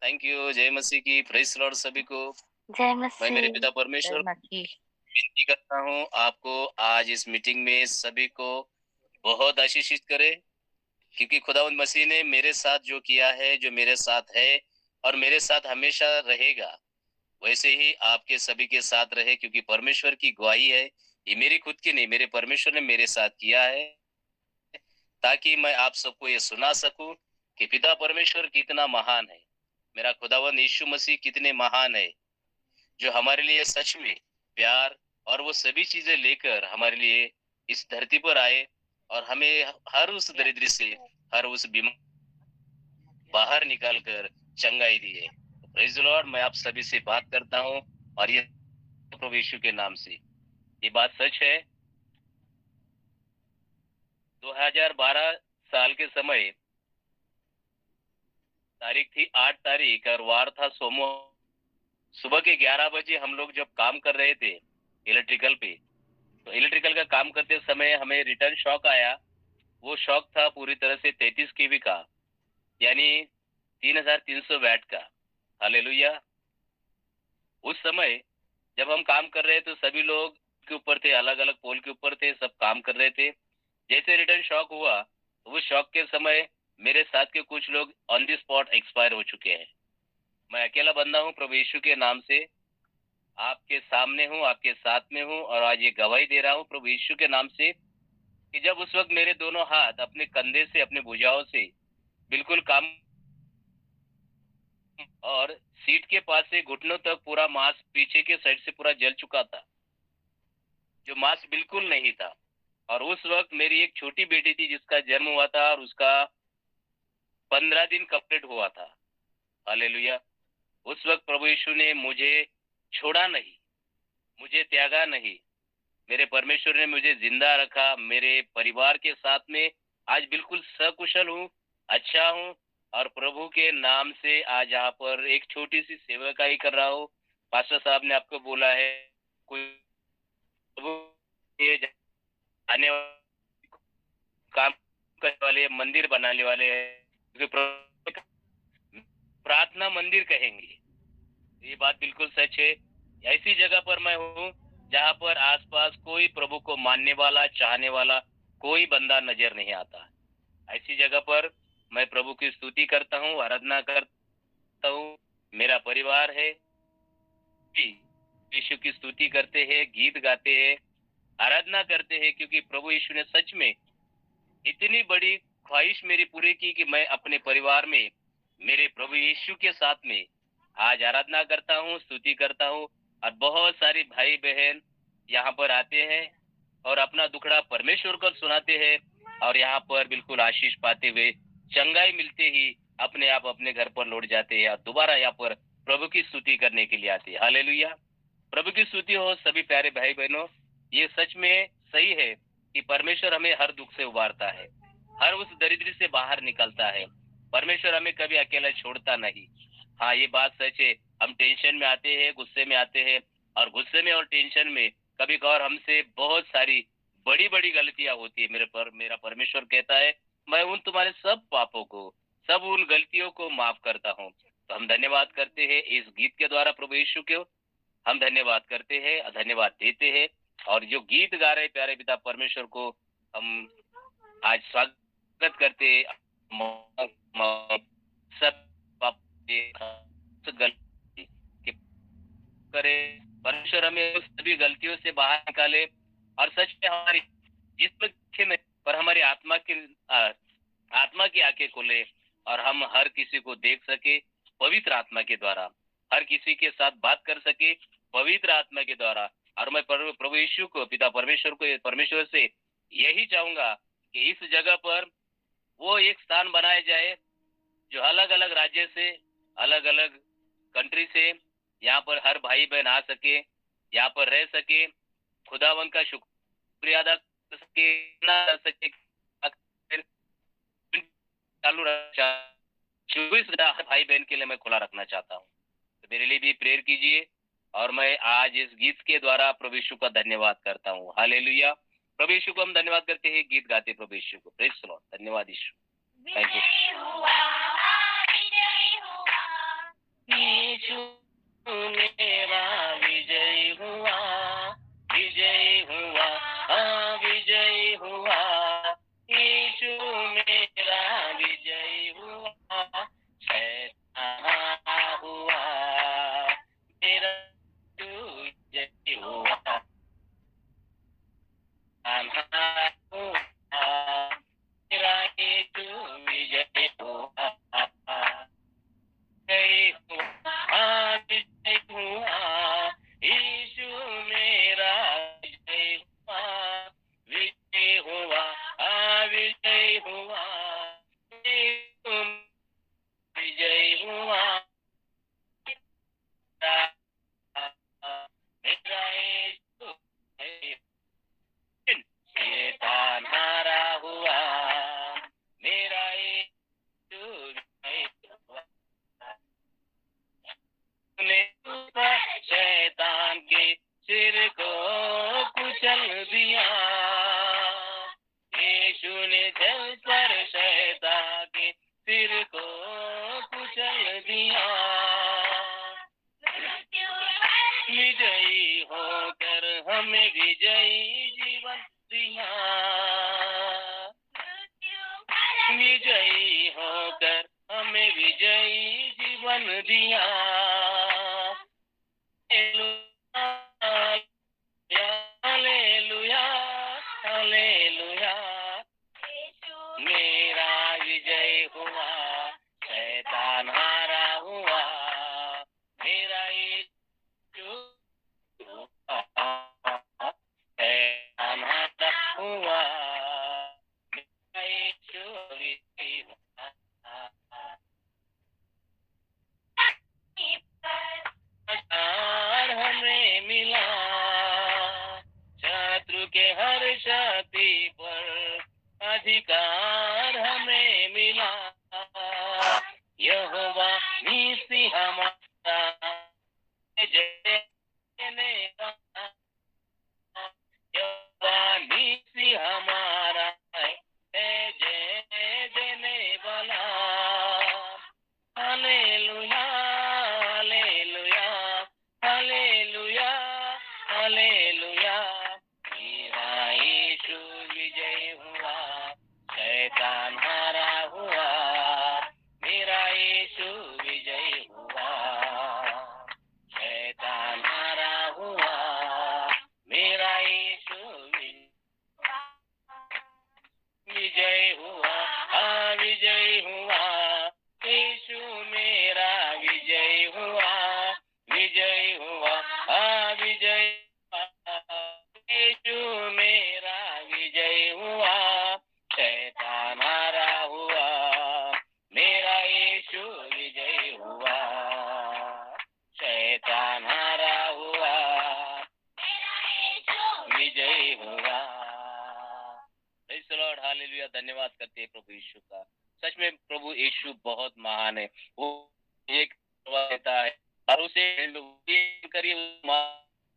Thank you. जय मसीह की। Praise Lord सभी को। जय मैं मसीह। मेरे पिता परमेश्वर विनती करता हूँ आपको आज इस मीटिंग में सभी को बहुत आशीषित करे, क्योंकि खुदावंद मसीह ने मेरे साथ जो किया है, जो मेरे साथ है और मेरे साथ हमेशा रहेगा, वैसे ही आपके सभी के साथ रहे, क्योंकि परमेश्वर की गवाही है। ये मेरी खुद की नहीं, मेरे परमेश्वर ने मेरे साथ किया है, ताकि मैं आप सबको ये सुना सकूं कि पिता परमेश्वर कितना महान है, मेरा खुदावंद यीशु मसीह कितने महान है, जो हमारे लिए सच में प्यार और वो सभी चीजें लेकर हमारे लिए इस धरती पर आए और हमें हर उस दरिद्र से, हर उस बीमार बाहर निकाल कर चंगाई दी है। Praise the Lord. मैं आप सभी से बात करता हूँ और ये प्रभु यीशु के नाम से ये बात सच है। 2012 साल के समय तारीख थी 8 तारीख और वार था सोमवार। सुबह के 11 बजे हम लोग जब काम कर रहे थे इलेक्ट्रिकल पे, तो इलेक्ट्रिकल का काम करते समय हमें रिटर्न शॉक आया। वो शॉक था पूरी तरह से 33 केवी का, यानी 3300 वैट का। हालेलुया। उस समय जब हम काम कर रहे थे तो सभी लोग के ऊपर थे, अलग अलग पोल के ऊपर थे, सब काम कर रहे थे। जैसे रिटर्न शॉक हुआ तो उस शॉक के समय मेरे साथ के कुछ लोग ऑन द स्पॉट एक्सपायर हो चुके हैं। मैं अकेला बंदा हूँ, प्रभु यीशु के नाम से आपके सामने हूँ, आपके साथ में हूँ और आज ये गवाही दे रहा हूँ प्रभु यीशु के नाम से कि जब उस वक्त मेरे दोनों हाथ अपने कंधे से, अपने भुजाओं से बिल्कुल काम और सीट के पास से घुटनों तक पूरा मांस पीछे के साइड से पूरा जल चुका था, जो मांस बिल्कुल नहीं था। और उस वक्त मेरी एक छोटी बेटी थी जिसका जन्म हुआ था और उसका 15 दिन कंप्लीट हुआ था। हालेलुया। उस वक्त प्रभु यीशु ने मुझे छोड़ा नहीं, मुझे त्यागा नहीं। मेरे परमेश्वर ने मुझे जिंदा रखा, मेरे परिवार के साथ में आज बिल्कुल सकुशल हूँ, अच्छा हूँ। और प्रभु के नाम से आज यहाँ पर एक छोटी सी सेवकाई कर रहा हूँ। पास्टर साहब ने आपको बोला है कोई प्रभु ये आने वाले काम करने वाले, मंदिर बनाने वाले हैं, क्योंकि प्रार्थना मंदिर कहेंगे। ये बात बिल्कुल सच है। ऐसी जगह पर मैं हूँ जहाँ पर आसपास कोई प्रभु को मानने वाला, चाहने वाला कोई बंदा नजर नहीं आता। ऐसी जगह पर मैं प्रभु की स्तुति करता हूँ, आराधना करता हूँ। मेरा परिवार है, यीशु की स्तुति करते हैं, गीत गाते हैं, आराधना करते हैं, क्योंकि प्रभु यीशु ने सच में इतनी बड़ी ख्वाहिश मेरी पूरी की कि मैं अपने परिवार में मेरे प्रभु यीशु के साथ में आज आराधना करता हूँ, स्तुति करता हूँ। और बहुत सारे भाई बहन यहाँ पर आते हैं और अपना दुखड़ा परमेश्वर को सुनाते हैं और यहाँ पर बिल्कुल आशीष पाते हुए चंगाई मिलते ही अपने आप अपने घर पर लौट जाते हैं और दोबारा यहाँ पर प्रभु की स्तुति करने के लिए आते हैं। हालेलुया। प्रभु की स्तुति हो सभी प्यारे भाई बहनों। ये सच में सही है कि परमेश्वर हमें हर दुख से उबारता है, हर उस दरिद्र से बाहर निकलता है। परमेश्वर हमें कभी अकेला छोड़ता नहीं। हाँ, ये बात सच है। हम टेंशन में आते हैं, गुस्से में आते हैं, और गुस्से में और टेंशन में कभी कभार हमसे बहुत सारी बड़ी बड़ी गलतियां होती है। मेरा परमेश्वर कहता है मैं उन तुम्हारे सब पापों को, सब उन गलतियों को माफ करता हूँ। तो हम धन्यवाद करते हैं इस गीत के द्वारा प्रभु यीशु को। हम धन्यवाद करते हैं, धन्यवाद देते हैं। और जो गीत गा रहे प्यारे पिता परमेश्वर को हम आज स्वागत करते हैं। सब गलती करे परमेश्वर हमें उस सभी गलतियों से बाहर निकाले और सच में हमारी जिस्म के नहीं पर हमारी आत्मा की आंखें खोले और हम हर किसी को देख सके पवित्र आत्मा के द्वारा, हर किसी के साथ बात कर सके पवित्र आत्मा के द्वारा। और मैं प्रभु यीशु को, पिता परमेश्वर को, परमेश्वर से यही चाहूंगा कि इस जगह पर वो एक स्थान बनाया जाए जो अलग अलग राज्य से, अलग अलग कंट्री से यहाँ पर हर भाई बहन आ सके, यहाँ पर रह सके, खुदावन का शुक्रिया अदा कर सके, ना कर सके, चालू रखना। 24 घंटा हर भाई बहन के लिए मैं खुला रखना चाहता हूँ। तो मेरे लिए भी प्रेयर कीजिए और मैं आज इस गीत के द्वारा प्रभु यीशु का धन्यवाद करता हूँ। हालेलुया। प्रभु यीशु को हम धन्यवाद करते हैं, गीत गाते प्रभु यीशु को। Praise the Lord. धन्यवाद यीशु। Thank you. यीशु मेरा विजय हुआ, विजय हुआ, हाँ विजय हुआ, यीशु मेरा विजय हुआ, शैतान हारा हुआ, मेरा यीशु विजय हुआ, शैतान हारा हुआ, मेरा यीशु विजय हुआ, विजय हुआ, हाँ विजय हुआ, यीशु मेरा विजय हुआ, विजय हुआ, हाँ विजय हुआ, यीशु विजय हुआ, मेरा यीशु विजय हुआ, शैतान हारा हुआ, मेरा यीशु विजय हुआ, ने शैतान के सिर को कुचल दिया, यीशु ने जल पर शैतान के सिर को कुचल दिया, विजयी होकर हमें विजयी जीवन दिया, विजयी होकर हमें विजयी जीवन दिया, हालेलुया, हालेलुया, मेरा विजय हुआ, शैतान हारा हुआ, मेरा यीशु शैतान हारा हुआ, मेरा यीशु विजयी हुआ, हमें मिला, शत्रु के हर शक्ति पर अधिकार हमें मिला, यहोवा नीसी हमारा जय देने वाला, यहोवा नीसी हमारा जय देने वाला, हालेलुया, हालेलुया, हालेलुया, हालेलुया, मेरा यीशु विजय हुआ, शैतान हारा हुआ, मेरा यीशु विजय हुआ, शैतान हारा हुआ, मेरा यीशु विजय हुआ, हाँ विजय हुआ, यीशु मेरा विजय हुआ, विजय हुआ, हाँ विजय हुआ, यीशु मेरा विजय हुआ, शैतान हारा हुआ, मेरा यीशु विजय हुआ, शैतान हारा हुआ, विजय हुआ। Praise the Lord, hallelujah. धन्यवाद करते हैं प्रभु यीशु का। सच में प्रभु यीशु बहुत महान है। वो एक देता है और उसे करिए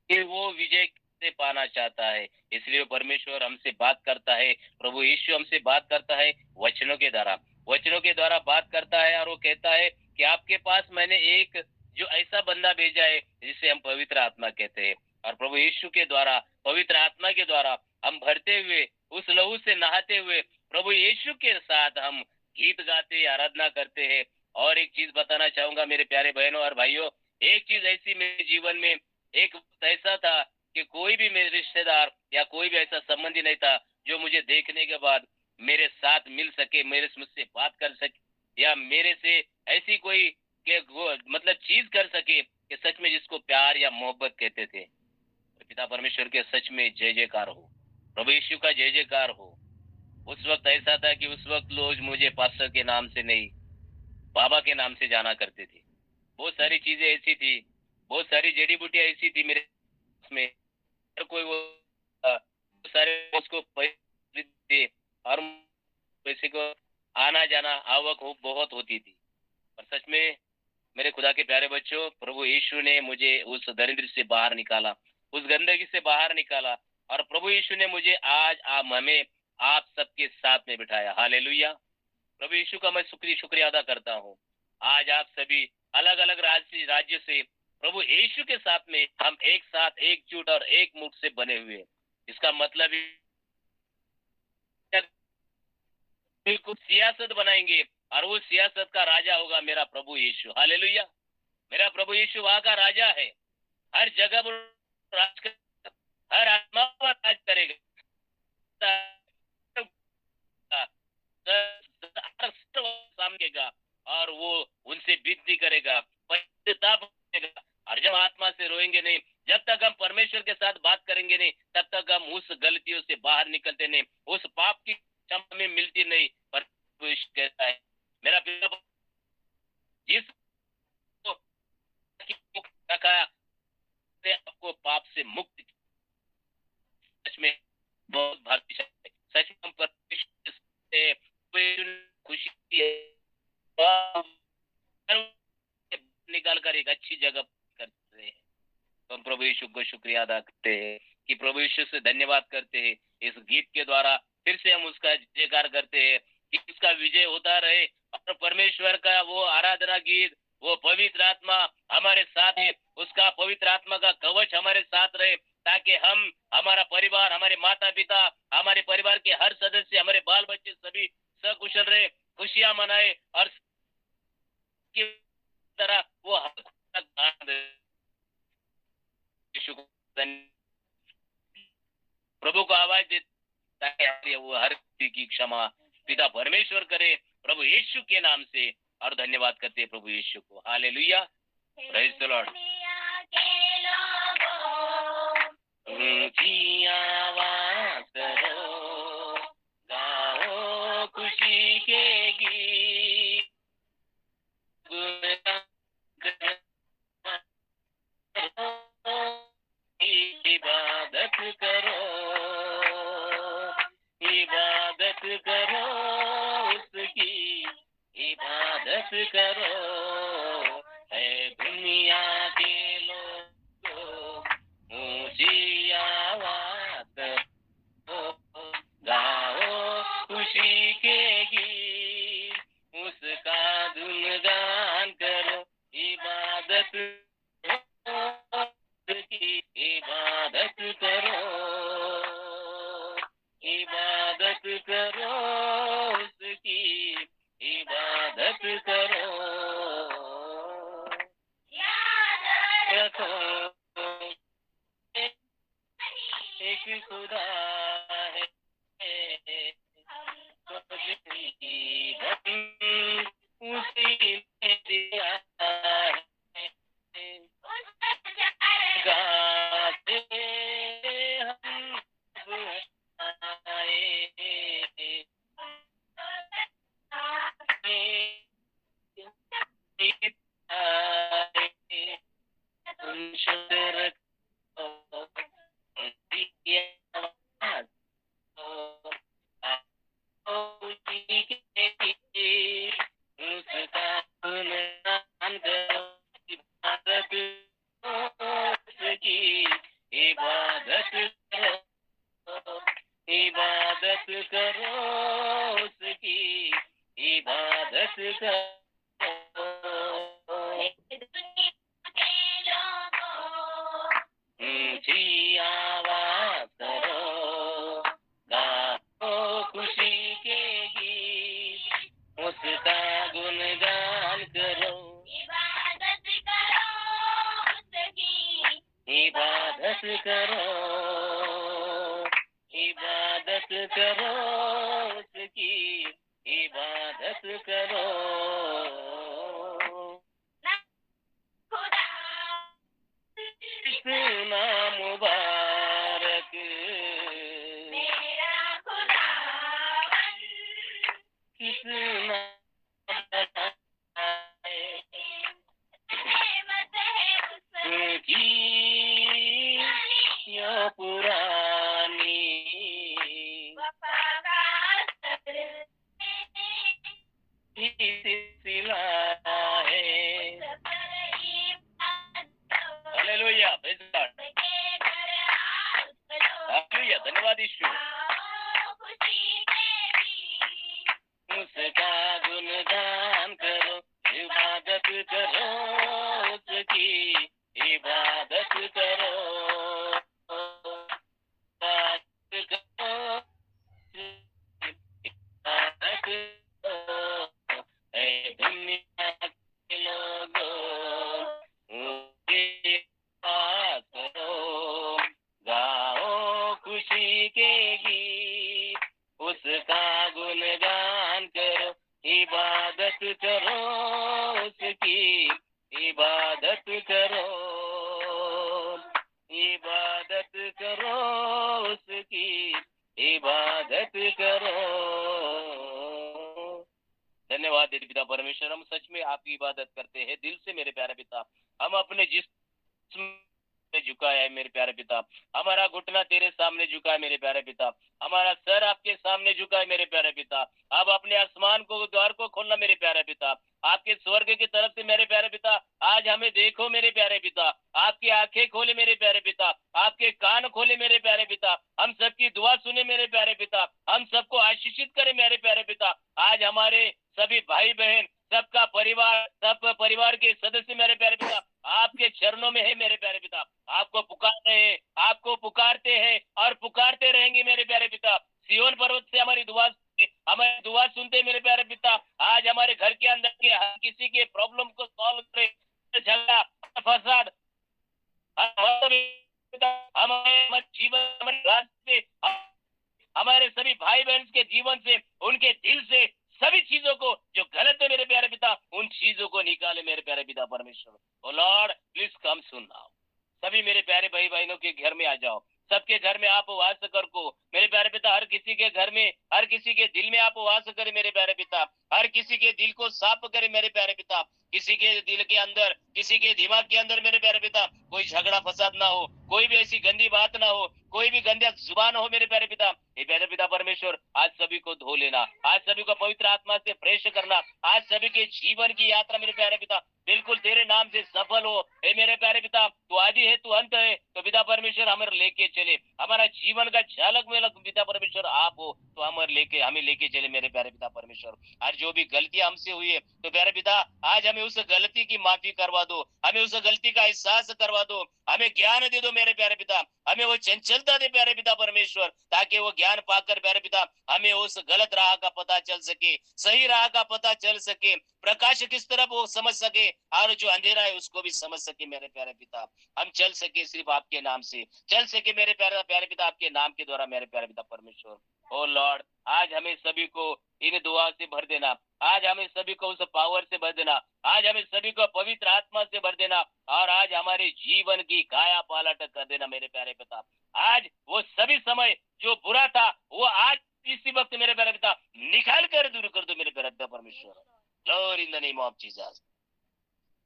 कि वो विजय से पाना चाहता है, इसलिए परमेश्वर हमसे बात करता है। प्रभु यीशु हमसे बात करता है वचनों के द्वारा, वचनों के द्वारा बात करता है और वो कहता है कि आपके पास मैंने एक जो ऐसा बंदा भेजा है जिसे हम पवित्र आत्मा कहते हैं, और प्रभु यीशु के द्वारा, पवित्र आत्मा के द्वारा हम भरते हुए, उस लहू से नहाते हुए प्रभु यीशु के साथ हम गीत गाते, आराधना करते हैं। और एक चीज बताना चाहूंगा मेरे प्यारे बहनों और भाइयों, एक चीज ऐसी मेरे जीवन में, एक वक्त ऐसा था कि कोई भी मेरे रिश्तेदार या कोई भी ऐसा संबंधी नहीं था जो मुझे देखने के बाद मेरे साथ मिल सके, मेरे मुझसे बात कर सके, या मेरे से ऐसी कोई के मतलब चीज कर सके कि सच में जिसको प्यार या मोहब्बत कहते थे। पिता परमेश्वर के सच में जय जयकार हो, प्रभु यीशु का जय जयकार हो। उस वक्त ऐसा था कि उस वक्त लोग मुझे पास्टर के नाम से नहीं, बाबा के नाम से जाना करते थे। बहुत सारी चीजें ऐसी थी, बहुत सारी जड़ी बूटियां ऐसी थी मेरे में, हर कोई वो बहुत सारे उसको पैसे थे और पैसे को आना जाना आवक हो बहुत होती थी। और सच में मेरे खुदा के प्यारे बच्चों, प्रभु यीशु ने मुझे उस दरिद्र से बाहर निकाला, उस गंदगी से बाहर निकाला, और प्रभु यीशु ने मुझे आज हमें आप सबके साथ में बिठाया। हालेलुया। प्रभु यीशु का मैं शुक्रिया अदा करता हूँ। आज आप सभी अलग अलग राज्य से प्रभु यीशु के साथ में हम एक साथ एकजुट और एक मुठ से बने हुए हैं। इसका मतलब बिल्कुल सियासत बनाएंगे और वो सियासत का राजा होगा मेरा प्रभु यीशु। हालेलुया। मेरा प्रभु यीशु वहां का राजा है। हर जगह वो राज करेगा, हर आत्मा पर राज करेगा, सामनेगा और वो उनसे विनती करेगा, पश्चाताप करेगा। और जब आत्मा से रोएंगे नहीं, जब तक हम परमेश्वर के साथ बात करेंगे नहीं, तब तक हम उस गलतियों से बाहर निकलते नहीं, उस पाप की क्षमा में मिलती नहीं। पर कहता है मेरा पिता जिस रखा आपको पाप से मुक्त, सच में बहुत भाग्यशाली, सच में हम परमेश्वर से खुशी है निकाल कर एक अच्छी जगह करते हैं। तो हम प्रभु यीशु को शुक्रिया अदा करते हैं कि प्रभु यीशु से धन्यवाद करते हैं। इस गीत के द्वारा फिर से हम उसका जयकार करते हैं कि उसका विजय होता रहे और परमेश्वर का वो आराधना गीत, वो पवित्र आत्मा हमारे साथ है, उसका पवित्र आत्मा का कवच हमारे साथ रहे, ताकि हम, हमारा परिवार, हमारे माता पिता, हमारे परिवार के हर सदस्य, हमारे बाल बच्चे सभी सकुशल रहे, खुशियां मनाए और की तरह वो प्रभु को आवाज दे ताकि वो हर किसी की क्षमा पिता परमेश्वर करे प्रभु यीशु के नाम से। और धन्यवाद करते हैं प्रभु यीशु को। Hallelujah, praise the Lord. ऊंची आवाज करो, गाओ खुशी के गीत, इबादत करो, इबादत करो उसकी, इबादत करो। है दुनिया के लोगों ऊंची आवाज करो, गाओ खुशी के गीत, उसका गुणगान करो, इबादत की, इबादत करो, इबादत करो उसकी, इबादत करो। रखो एक खुदा है, उसी ने दिया है, गाते हम इबादत करो उसकी, इबादत करो। ऊंची आवाज करो, गाओ खुशी के गीत, उसका गुणगान करो, इबादत करो उसकी, इबादत करो, इबादत करो उसकी, इबादत करो। उसकी इबादत करो, इबादत करो, इबादत करो, ऐ दुनिया के लोगों, उसकी बात करो, गाओ खुशी के गीत, उसका गुणगान करो, इबादत करो उसकी, इबादत करो, इबादत करो उसकी, इबादत करो। धन्यवाद देवी पिता परमेश्वर, हम सच में आपकी इबादत करते हैं दिल से मेरे प्यारे पिता। हम अपने जिस्म में झुकाया है मेरे प्यारे पिता, हमारा घुटना तेरे सामने झुका है मेरे प्यारे पिता, हमारा सर आपके सामने झुका है मेरे प्यारे पिता। अब अपने आसमान को, द्वार को खोलना मेरे प्यारे पिता, आपके स्वर्ग की तरफ से मेरे प्यारे पिता। आज हमें देखो मेरे प्यारे पिता, आपकी आंखें खोले मेरे प्यारे पिता, आपके कान खोले मेरे प्यारे पिता, हम सबकी दुआ सुने मेरे प्यारे पिता, हम सबको आशीषित करे मेरे प्यारे पिता। आज हमारे सभी भाई बहन, सबका परिवार, सब परिवार के सदस्य मेरे प्यारे पिता आपके चरणों में है मेरे प्यारे पिता। आपको पुकार रहे हैं, आपको पुकारते हैं और पुकारते रहेंगे मेरे प्यारे पिता। सियोन पर्वत से हमारी दुआ सुनते मेरे प्यारे पिता। आज हमारे घर के अंदर के हर किसी के प्रॉब्लम को सॉल्व करे, झगड़ा फसाद हमारे जीवन, हमारे रास्ते, हमारे सभी भाई बहन के जीवन से, उनके दिल से सभी चीजों को जो गलत है मेरे प्यारे पिता, उन चीजों को निकाले मेरे प्यारे पिता परमेश्वर। O Lord please come soon now. सभी मेरे प्यारे भाई बहनों के घर में आ जाओ, सबके घर में आप वास कर को मेरे प्यारे पिता। हर किसी के घर में, हर किसी के दिल में आप वास करे मेरे प्यारे पिता। हर किसी के दिल को साफ करे मेरे प्यारे पिता। किसी के दिल के अंदर, किसी के दिमाग के अंदर मेरे प्यारे पिता कोई झगड़ा फसाद ना हो, कोई भी ऐसी गंदी बात ना हो, कोई भी गंदा जुबान हो मेरे प्यारे पिता। हे प्यारे पिता परमेश्वर, आज सभी को धो लेना, आज सभी को पवित्र आत्मा से फ्रेश करना, आज सभी के जीवन की यात्रा मेरे प्यारे पिता बिल्कुल तेरे नाम से सफल हो। हे मेरे प्यारे पिता, तू आदि है, तू अंत है, तो पिता परमेश्वर हमें लेके चले, हमारा जीवन का झालक में पिता परमेश्वर आप हो, तो हमें लेके चले मेरे प्यारे पिता परमेश्वर। आज जो भी गलतियां हमसे हुई है तो प्यारे पिता आज हमें उस गलती की माफी करवा दो, हमें उस गलती का एहसास करवा दो, हमें ज्ञान दे दो मेरे प्यारे पिता, हमें वो चंचलता दे प्यारे पिता परमेश्वर, ताकि वो ज्ञान पाकर प्यारे पिता हमें उस गलत राह का पता चल सके, सही राह का पता चल सके, प्रकाश किस तरफ वो समझ सके और जो अंधेरा है उसको भी समझ सके मेरे प्यारे पिता। हम चल सके सिर्फ आपके नाम से, चल सके मेरे प्यारे प्यारे पिता आपके नाम के द्वारा मेरे प्यारे पिता परमेश्वर। ओ लॉर्ड, आज हमें सभी को इन दुआ से भर देना, आज हमें सभी को उस पावर से भर देना, आज हमें सभी को पवित्र आत्मा से भर देना, और आज हमारे जीवन की काया पालट कर देना मेरे प्यारे पिता। आज वो सभी समय जो बुरा था वो आज इसी वक्त मेरे प्यारे पिता निकाल कर दूर कर दो मेरे प्यारे पिता परमेश्वर। Lord in the name of Jesus,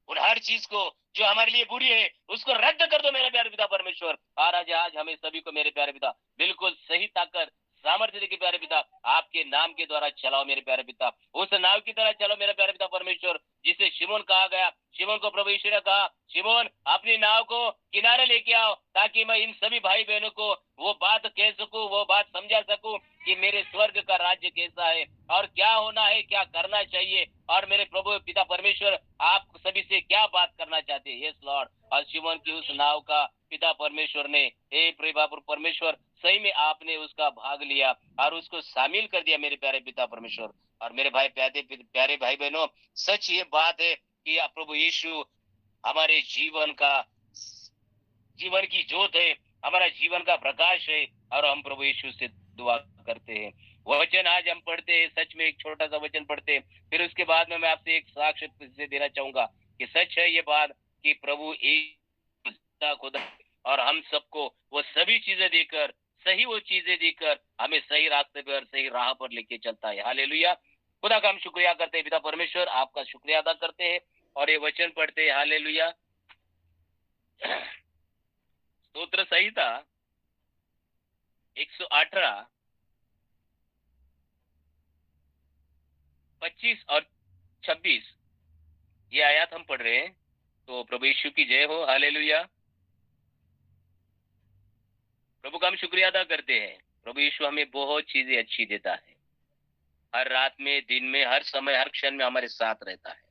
उन हर चीज को जो हमारे लिए बुरी है उसको रद्द कर दो मेरे प्यारे पिता परमेश्वर। और आज हमें सभी को मेरे प्यारे पिता बिल्कुल सही ताकत सामर्थ्य देके प्यारे पिता आपके नाम के द्वारा चलाओ मेरे प्यारे पिता, उस नाव की तरह चलो मेरे प्यारे पिता परमेश्वर जिसे शिमोन कहा गया। शिमोन को प्रभु यीशु ने कहा, शिमोन अपनी नाव को किनारे लेके आओ, ताकि मैं इन सभी भाई बहनों को वो बात कह सकूं, वो बात समझा सकूं कि मेरे स्वर्ग का राज्य कैसा है और क्या होना है, क्या करना चाहिए, और मेरे प्रभु पिता परमेश्वर आप सभी से क्या बात करना चाहते हैं। यस लॉर्ड, और शिमोन की उस नाव का पिता परमेश्वर ने, हे प्रभु परमेश्वर, सही में आपने उसका भाग लिया और उसको शामिल कर दिया मेरे प्यारे पिता परमेश्वर। और मेरे भाई प्यारे भाई बहनों, सच ये बात है कि प्रभु यीशु हमारे जीवन की ज्योत है, हमारा जीवन का प्रकाश है, और हम प्रभु यीशु से दुआ करते हैं। वचन आज हम पढ़ते हैं, सच में एक छोटा सा वचन पढ़ते हैं, फिर उसके बाद में मैं आपसे एक साक्ष्य से देना चाहूंगा कि सच है ये बात कि प्रभु यीशु खुदा और हम सबको वो सभी चीजें देकर, सही वो चीजें देकर हमें सही रास्ते पर, सही राह पर लेके चलता है। हालेलुया। खुदा का हम शुक्रिया करते हैं पिता परमेश्वर, आपका शुक्रिया अदा करते हैं और ये वचन पढ़ते हैं। हालेलुया। स्तोत्र संहिता 118 25 और 26 ये आयत हम पढ़ रहे हैं। तो प्रभु यीशु की जय हो। हालेलुया। प्रभु का हम शुक्रिया अदा करते हैं। प्रभु यीशु हमें बहुत चीजें अच्छी देता है, हर रात में, दिन में, हर समय, हर क्षण में हमारे साथ रहता है।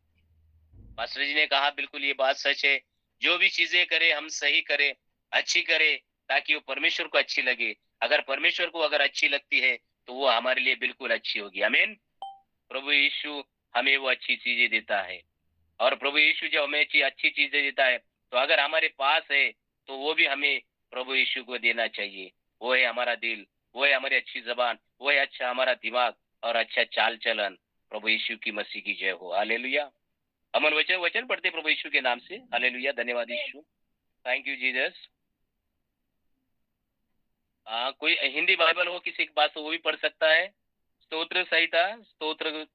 पास्टर जी ने कहा बिल्कुल ये बात सच है जो भी चीजें करें हम सही करें, अच्छी करें, ताकि वो परमेश्वर को अच्छी लगे। अगर परमेश्वर को अगर अच्छी लगती है तो वो हमारे लिए बिल्कुल अच्छी होगी। आमीन। प्रभु यीशु हमें वो अच्छी चीजें देता है, और प्रभु यीशु जब हमें अच्छी चीजें देता है तो अगर हमारे पास है तो वो भी हमें प्रभु यीशु को देना चाहिए। वो है हमारा दिल, वो है हमारी अच्छी जबान, वो है अच्छा हमारा दिमाग और अच्छा चाल चलन। प्रभु यीशु की मसीह की जय हो। हालेलुया। अमन वचन वचन पढ़ते प्रभु यीशु के नाम से। हालेलुया। धन्यवाद यीशु। Thank you Jesus. कोई हिंदी बाइबल हो किसी के पास तो वो भी पढ़ सकता है। स्तोत्र संहिता, स्तोत्र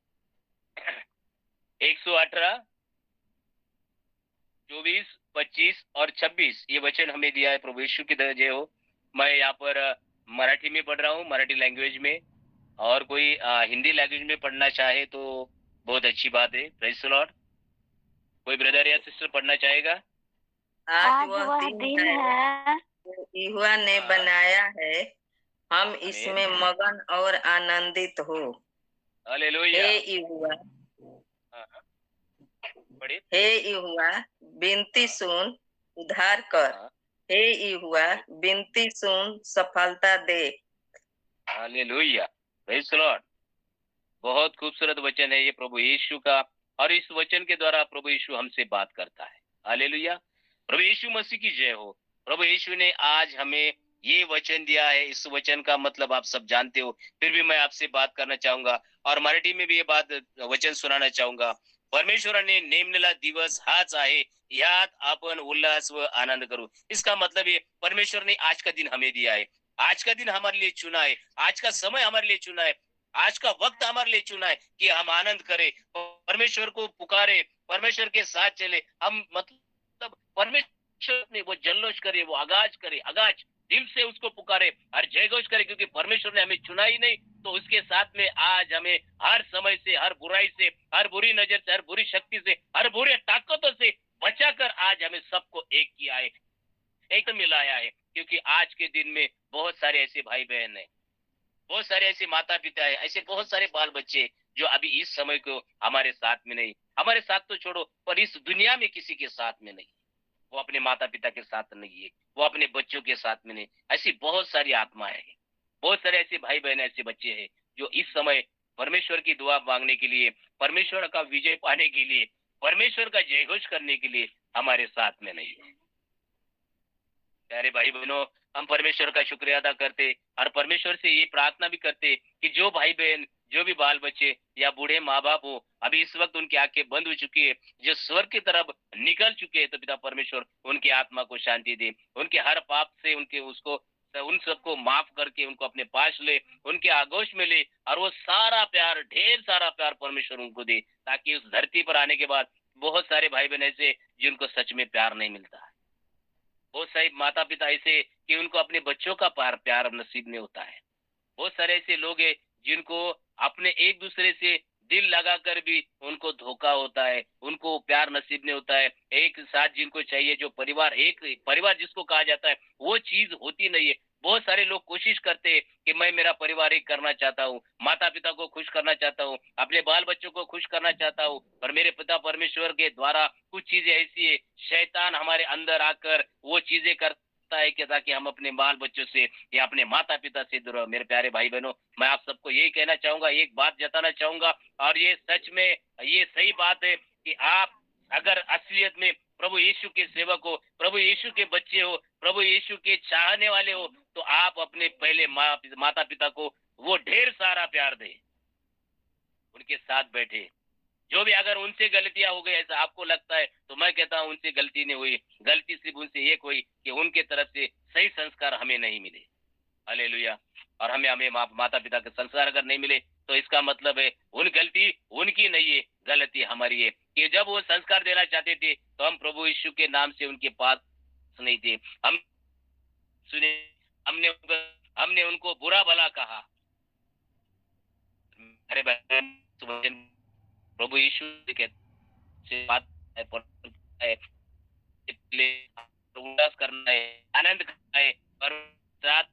118, 24, 25 और 26 ये वचन हमें दिया है। प्रभु यीशु की जय हो। मैं यहाँ पर मराठी में पढ़ रहा हूँ, मराठी लैंग्वेज में। और कोई हिंदी लैंग्वेज में पढ़ना चाहे तो बहुत अच्छी बात है। Praise the Lord. कोई ब्रदर या सिस्टर पढ़ना चाहेगा? आज वह दिन है जो यहोवा ने बनाया है, हम इसमें मगन और आनंदित हो। हालेलुया। हे यहोवा, हाँ, पढ़िए। हे यहोवा, विनती सुन, उद्धार कर। हे यहोवा, विनती सुन, सफलता दे। हालेलुया। Praise the Lord. बहुत खूबसूरत वचन है ये प्रभु यीशु का, और इस वचन के द्वारा प्रभु यीशु हमसे बात करता है। हालेलुया। प्रभु यीशु मसीह की जय हो। प्रभु यीशु ने आज हमें ये वचन दिया है। इस वचन का मतलब आप सब जानते हो, फिर भी मैं आपसे बात करना चाहूंगा और मराठी में भी ये बात वचन सुनाना चाहूंगा। परमेश्वराने नेमलेला दिवस हाच आहे, यात आपण उल्लास व आनंद करू। इसका मतलब ये परमेश्वर ने आज का दिन हमें दिया है, आज का दिन हमारे लिए चुना है, आज का समय हमारे लिए चुना है, आज का वक्त हमारे लिए चुना है कि हम आनंद करें, परमेश्वर को पुकारे, परमेश्वर के साथ चले। हम मतलब परमेश्वर में वो जल्लोष करे, वो आगाज करे, आगाज दिल से उसको पुकारे और जयघोष करे, क्योंकि परमेश्वर ने हमें चुना ही नहीं तो उसके साथ में आज हमें हर समय से, हर बुराई से, हर बुरी नजर से, हर बुरी शक्ति से, हर बुरे ताकतों से बचाकर आज हमें सबको एक किया है, एक मिलाया है। क्योंकि आज के दिन में बहुत सारे ऐसे भाई बहन हैं, बहुत सारे ऐसे माता पिता है, ऐसे बहुत सारे बाल बच्चे जो अभी इस समय को हमारे साथ में नहीं, हमारे साथ तो छोड़ो पर इस दुनिया में किसी के साथ में नहीं। वो अपने माता पिता के साथ नहीं है, वो अपने बच्चों के साथ में नहीं। ऐसी बहुत सारी आत्माएं हैं, बहुत सारे ऐसे भाई बहन, ऐसे बच्चे हैं जो इस समय परमेश्वर की दुआ मांगने के लिए, परमेश्वर का विजय पाने के लिए, परमेश्वर का जयघोष करने के लिए हमारे साथ में नहीं है। प्यारे भाई बहनों, हम परमेश्वर का शुक्रिया अदा करते और परमेश्वर से ये प्रार्थना भी करते कि जो भाई बहन, जो भी बाल बच्चे या बूढ़े माँ बाप हो, अभी इस वक्त उनकी आंखें बंद हो चुकी है, जो स्वर्ग की तरफ निकल चुके हैं, तो पिता परमेश्वर उनकी आत्मा को शांति दे, उनके हर पाप से उनके उसको उन सबको माफ करके उनको अपने पास ले, उनके आगोश में ले, और वो सारा प्यार, ढेर सारा प्यार परमेश्वर उनको दे, ताकि उस धरती पर आने के बाद बहुत सारे भाई बहन ऐसे जिनको सच में प्यार नहीं मिलता है, बहुत सारे माता पिता ऐसे कि उनको अपने बच्चों का प्यार नसीब नहीं होता है, बहुत सारे ऐसे लोग हैं जिनको अपने एक दूसरे से दिल लगाकर भी उनको धोखा होता है, उनको प्यार नसीब नहीं होता है। एक साथ जिनको चाहिए, जो परिवार, एक परिवार जिसको कहा जाता है, वो चीज होती नहीं है। बहुत सारे लोग कोशिश करते हैं कि मैं मेरा परिवार एक करना चाहता हूँ, माता पिता को खुश करना चाहता हूँ, अपने बाल बच्चों को खुश करना चाहता हूँ, पर मेरे पिता परमेश्वर के द्वारा कुछ चीजें ऐसी है, शैतान हमारे अंदर आकर वो चीजें करता है कि ताकि हम अपने बाल बच्चों से या अपने माता पिता से दूर। मेरे प्यारे भाई बहनों, मैं आप सबको यही कहना चाहूंगा, एक बात जताना चाहूंगा, और ये सच में ये सही बात है कि आप अगर असलियत में प्रभु यीशु के सेवक हो, प्रभु यीशु के बच्चे हो, प्रभु यीशु के चाहने वाले हो, तो आप अपने पहले माता पिता को वो ढेर सारा प्यार दें, उनके साथ बैठे। जो भी अगर उनसे गलतियां हो गई ऐसा आपको लगता है, तो मैं कहता हूं उनसे गलती नहीं हुई, गलती सिर्फ उनसे एक हुई कि उनके तरफ से सही संस्कार हमें नहीं मिले। हालेलुया। और हमें हमें माता पिता के संस्कार अगर नहीं मिले तो इसका मतलब है उन गलती उनकी नहीं है, गलती हमारी है कि जब वो संस्कार देना चाहते थे तो हम प्रभु यीशु के नाम से उनके पास नहीं थे। हम सुने, हमने हमने उनको बुरा भला कहा। अरे बहन, प्रभु यीशु से बात है, उल्लास करना है, आनंद करना है, और साथ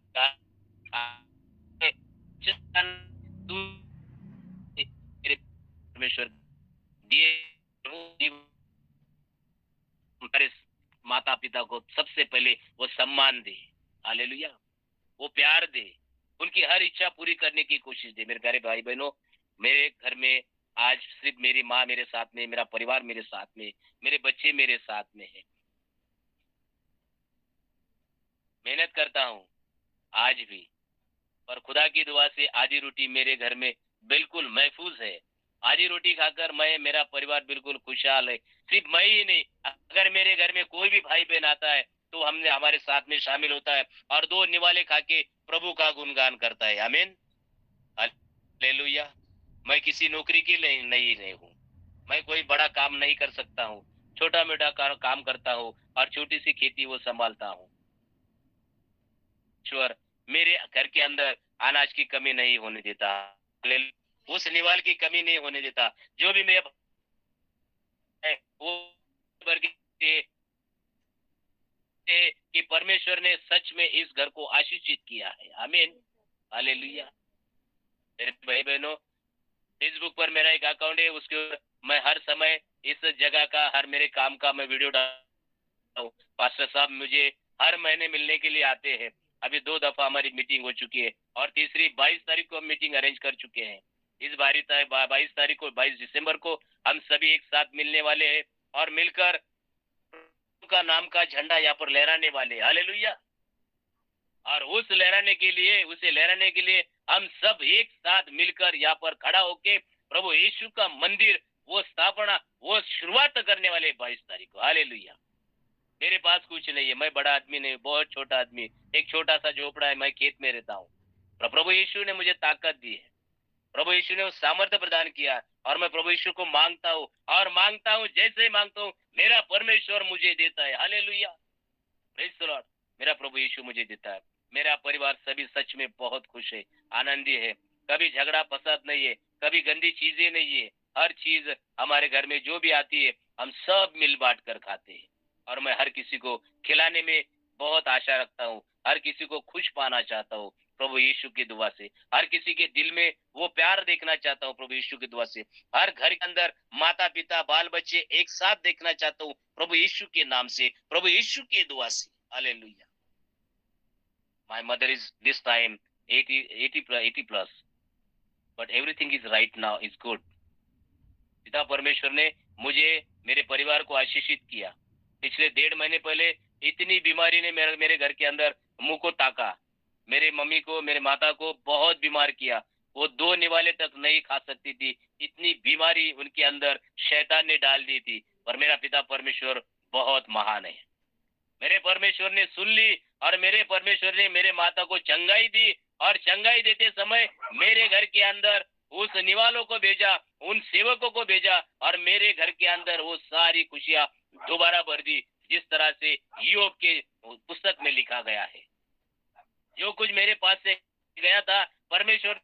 परमेश्वर दिए हमारे माता पिता को सबसे पहले वो सम्मान दे, हालेलुया, वो प्यार दे, उनकी हर इच्छा पूरी करने की कोशिश दे। मेरे प्यारे भाई बहनों, मेरे घर में आज सिर्फ मेरी माँ मेरे साथ में, मेरा परिवार मेरे साथ में, मेरे बच्चे मेरे साथ में है। मेहनत करता हूँ आज भी, पर खुदा की दुआ से आधी रोटी मेरे घर में बिल्कुल महफूज है। आधी रोटी खाकर मैं, मेरा परिवार बिल्कुल खुशहाल है। सिर्फ मैं ही नहीं, अगर मेरे घर में कोई भी भाई बहन आता है तो हमने हमारे साथ में शामिल होता है और दो निवाले खा के प्रभु का गुणगान करता है। आमीन, हालेलुया। मैं किसी नौकरी के लिए नहीं हूँ, मैं कोई बड़ा काम नहीं कर सकता हूँ, छोटा मोटा काम करता हूँ और छोटी सी खेती वो संभालता हूँ। ईश्वर मेरे घर के अंदर अनाज की कमी नहीं होने देता, उस निवाल की कमी नहीं होने देता। जो भी मेरे वो कि परमेश्वर ने सच में इस घर को आशीषित किया है। आमीन, हालेलुया। मेरे भाई बहनों, फेसबुक पर मेरा एक अकाउंट है, उसके मैं हर समय इस जगह का, हर मेरे काम का मैं वीडियो डालता हूँ। पास्टर साहब मुझे हर महीने मिलने के लिए आते हैं। अभी 2 दफा हमारी मीटिंग हो चुकी है और तीसरी 22 तारीख को हम मीटिंग अरेंज कर चुके हैं। इस 22 तारीख को, 22 दिसंबर को हम सभी एक साथ मिलने वाले हैं और मिलकर का नाम का झंडा यहाँ पर लहराने वाले। हालेलुया। और उसे लहराने के लिए हम सब एक साथ मिलकर यहाँ पर खड़ा होके प्रभु यीशु का मंदिर, वो स्थापना, वो शुरुआत करने वाले 22 तारीख को। हालेलुया। मेरे पास कुछ नहीं है, मैं बड़ा आदमी नहीं, बहुत छोटा आदमी, एक छोटा सा झोपड़ा है, मैं खेत में रहता हूँ। प्रभु यीशु ने मुझे ताकत दी है, प्रभु यीशु ने सामर्थ्य प्रदान किया और मैं प्रभु यीशु को मांगता हूँ और मांगता हूँ, जैसे ही मांगता हूँ मेरा परमेश्वर मुझे देता है। Hallelujah, praise the Lord. मेरा प्रभु यीशु मुझे देता है। मेरा परिवार सभी सच में बहुत खुश है, आनंदी है। कभी झगड़ा फसाद नहीं है, कभी गंदी चीजें नहीं है। हर चीज हमारे घर में जो भी आती है हम सब मिल बांट कर खाते हैं और मैं हर किसी को खिलाने में बहुत आशा रखता हूँ, हर किसी को खुश पाना चाहता हूँ प्रभु यीशु की दुआ से। हर किसी के दिल में वो प्यार देखना चाहता हूँ प्रभु यीशु की दुआ से। हर घर के अंदर माता पिता बाल बच्चे एक साथ देखना चाहता हूँ प्रभु यीशु के नाम से, प्रभु यीशु की दुआ से। Hallelujah. My mother is this time 80 plus, but everything is right now is good. पिता परमेश्वर ने मुझे, मेरे परिवार को आशीषित किया। पिछले 1.5 महीने पहले इतनी बीमारी ने मेरे घर के अंदर मुंह को ताका। मेरे मम्मी को, मेरे माता को बहुत बीमार किया। वो 2 निवाले तक नहीं खा सकती थी, इतनी बीमारी उनके अंदर शैतान ने डाल दी थी। पर मेरा पिता परमेश्वर बहुत महान है। मेरे परमेश्वर ने सुन ली और मेरे परमेश्वर ने मेरे माता को चंगाई दी और चंगाई देते समय मेरे घर के अंदर उस निवालों को भेजा, उन सेवकों को भेजा और मेरे घर के अंदर वो सारी खुशियां दोबारा भर दी, जिस तरह से योग के पुस्तक में लिखा गया है। जो कुछ मेरे पास से गया था परमेश्वर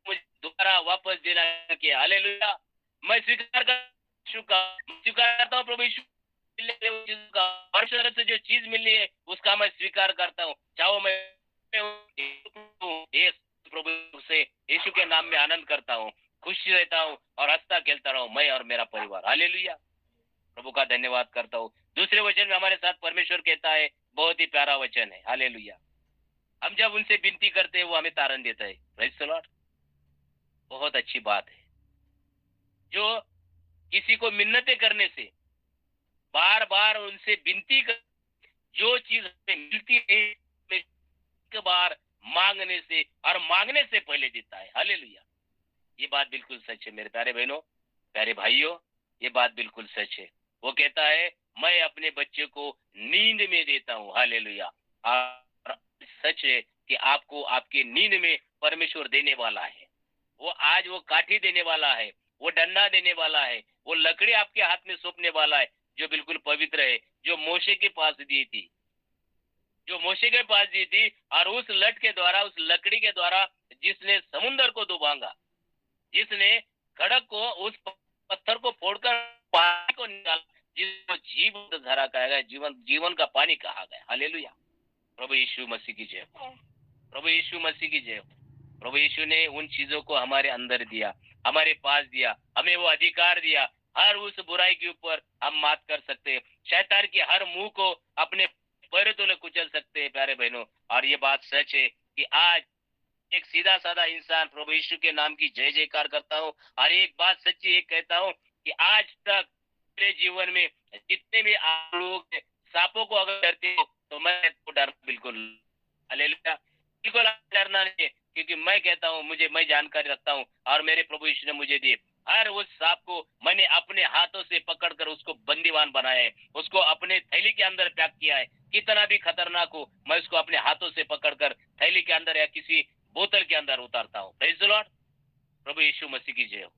मुझे दोबारा वापस देना किया। हालेलुया। मैं स्वीकारता हूँ प्रभु यीशु परमेश्वर से जो चीज मिलनी है उसका मैं स्वीकार करता हूँ। चाहो मैं प्रभु से यीशु के नाम में आनंद करता हूँ, खुशी रहता हूँ और हंसता खेलता रहूं मैं और मेरा परिवार। हालेलुया। प्रभु का धन्यवाद करता हूँ। दूसरे वचन में हमारे साथ परमेश्वर कहता है, बहुत ही प्यारा वचन है। हालेलुया। हम जब उनसे विनती करते हैं वो हमें तारण देता है। Praise the Lord. बहुत अच्छी बात है। जो किसी को मिन्नतें करने से, बार बार उनसे विनती कर, जो चीज मिलती है एक बार मांगने से और मांगने से पहले देता है। हालेलुया। ये बात बिल्कुल सच है मेरे प्यारे बहनों, प्यारे भाइयों, ये बात बिल्कुल सच है। वो कहता है मैं अपने बच्चे को नींद में देता हूँ। हालेलुया। और सच है कि आपको आपके नींद में परमेश्वर देने वाला है। वो आज वो काठी देने वाला है, वो डंडा देने वाला है, वो लकड़ी आपके हाथ में सौंपने वाला है जो बिल्कुल पवित्र है, जो मोशे के पास दी थी, जो मोशे के पास दी थी। और उस लट के द्वारा, उस लकड़ी के द्वारा जिसने समुन्दर को डुबांगा, जिसने खड़क को, उस पत्थर को फोड़कर पानी को निकाला, जिसको जीवन धारा कहा गया, जीवन का पानी कहा गया। हालेलुया। प्रभु यीशु मसीह की जय। प्रभु यीशु मसीह की जय। प्रभु यीशु ने उन चीजों को हमारे अंदर दिया, हमारे पास दिया, हमें वो अधिकार दिया हर उस बुराई के ऊपर हम मात कर सकते हैं, शैतान की हर मुंह को अपने पैरों तले कुचल सकते हैं प्यारे बहनों। और ये बात सच है कि आज एक सीधा साधा इंसान प्रभु यीशु के नाम की जय जयकार करता हूँ। और एक बात सच्ची एक कहता हूँ कि आज तक मेरे जीवन में जितने भी आप लोग सांपों को अगर डरते हो तो मैं तो डर बिल्कुल हालेलुया, बिल्कुल डरना नहीं है, क्योंकि मैं कहता हूँ मुझे मैं जानकारी रखता हूँ और मेरे प्रभु यीशु ने मुझे दी। हर उस सांप को मैंने अपने हाथों से पकड़कर उसको बंदीवान बनाया है, उसको अपने थैली के अंदर पैक किया है। कितना भी खतरनाक हो मैं उसको अपने हाथों से पकड़कर थैली के अंदर या किसी बोतल के अंदर उतारता हूँ। Praise the Lord. प्रभु यीशु मसीह की जय हो।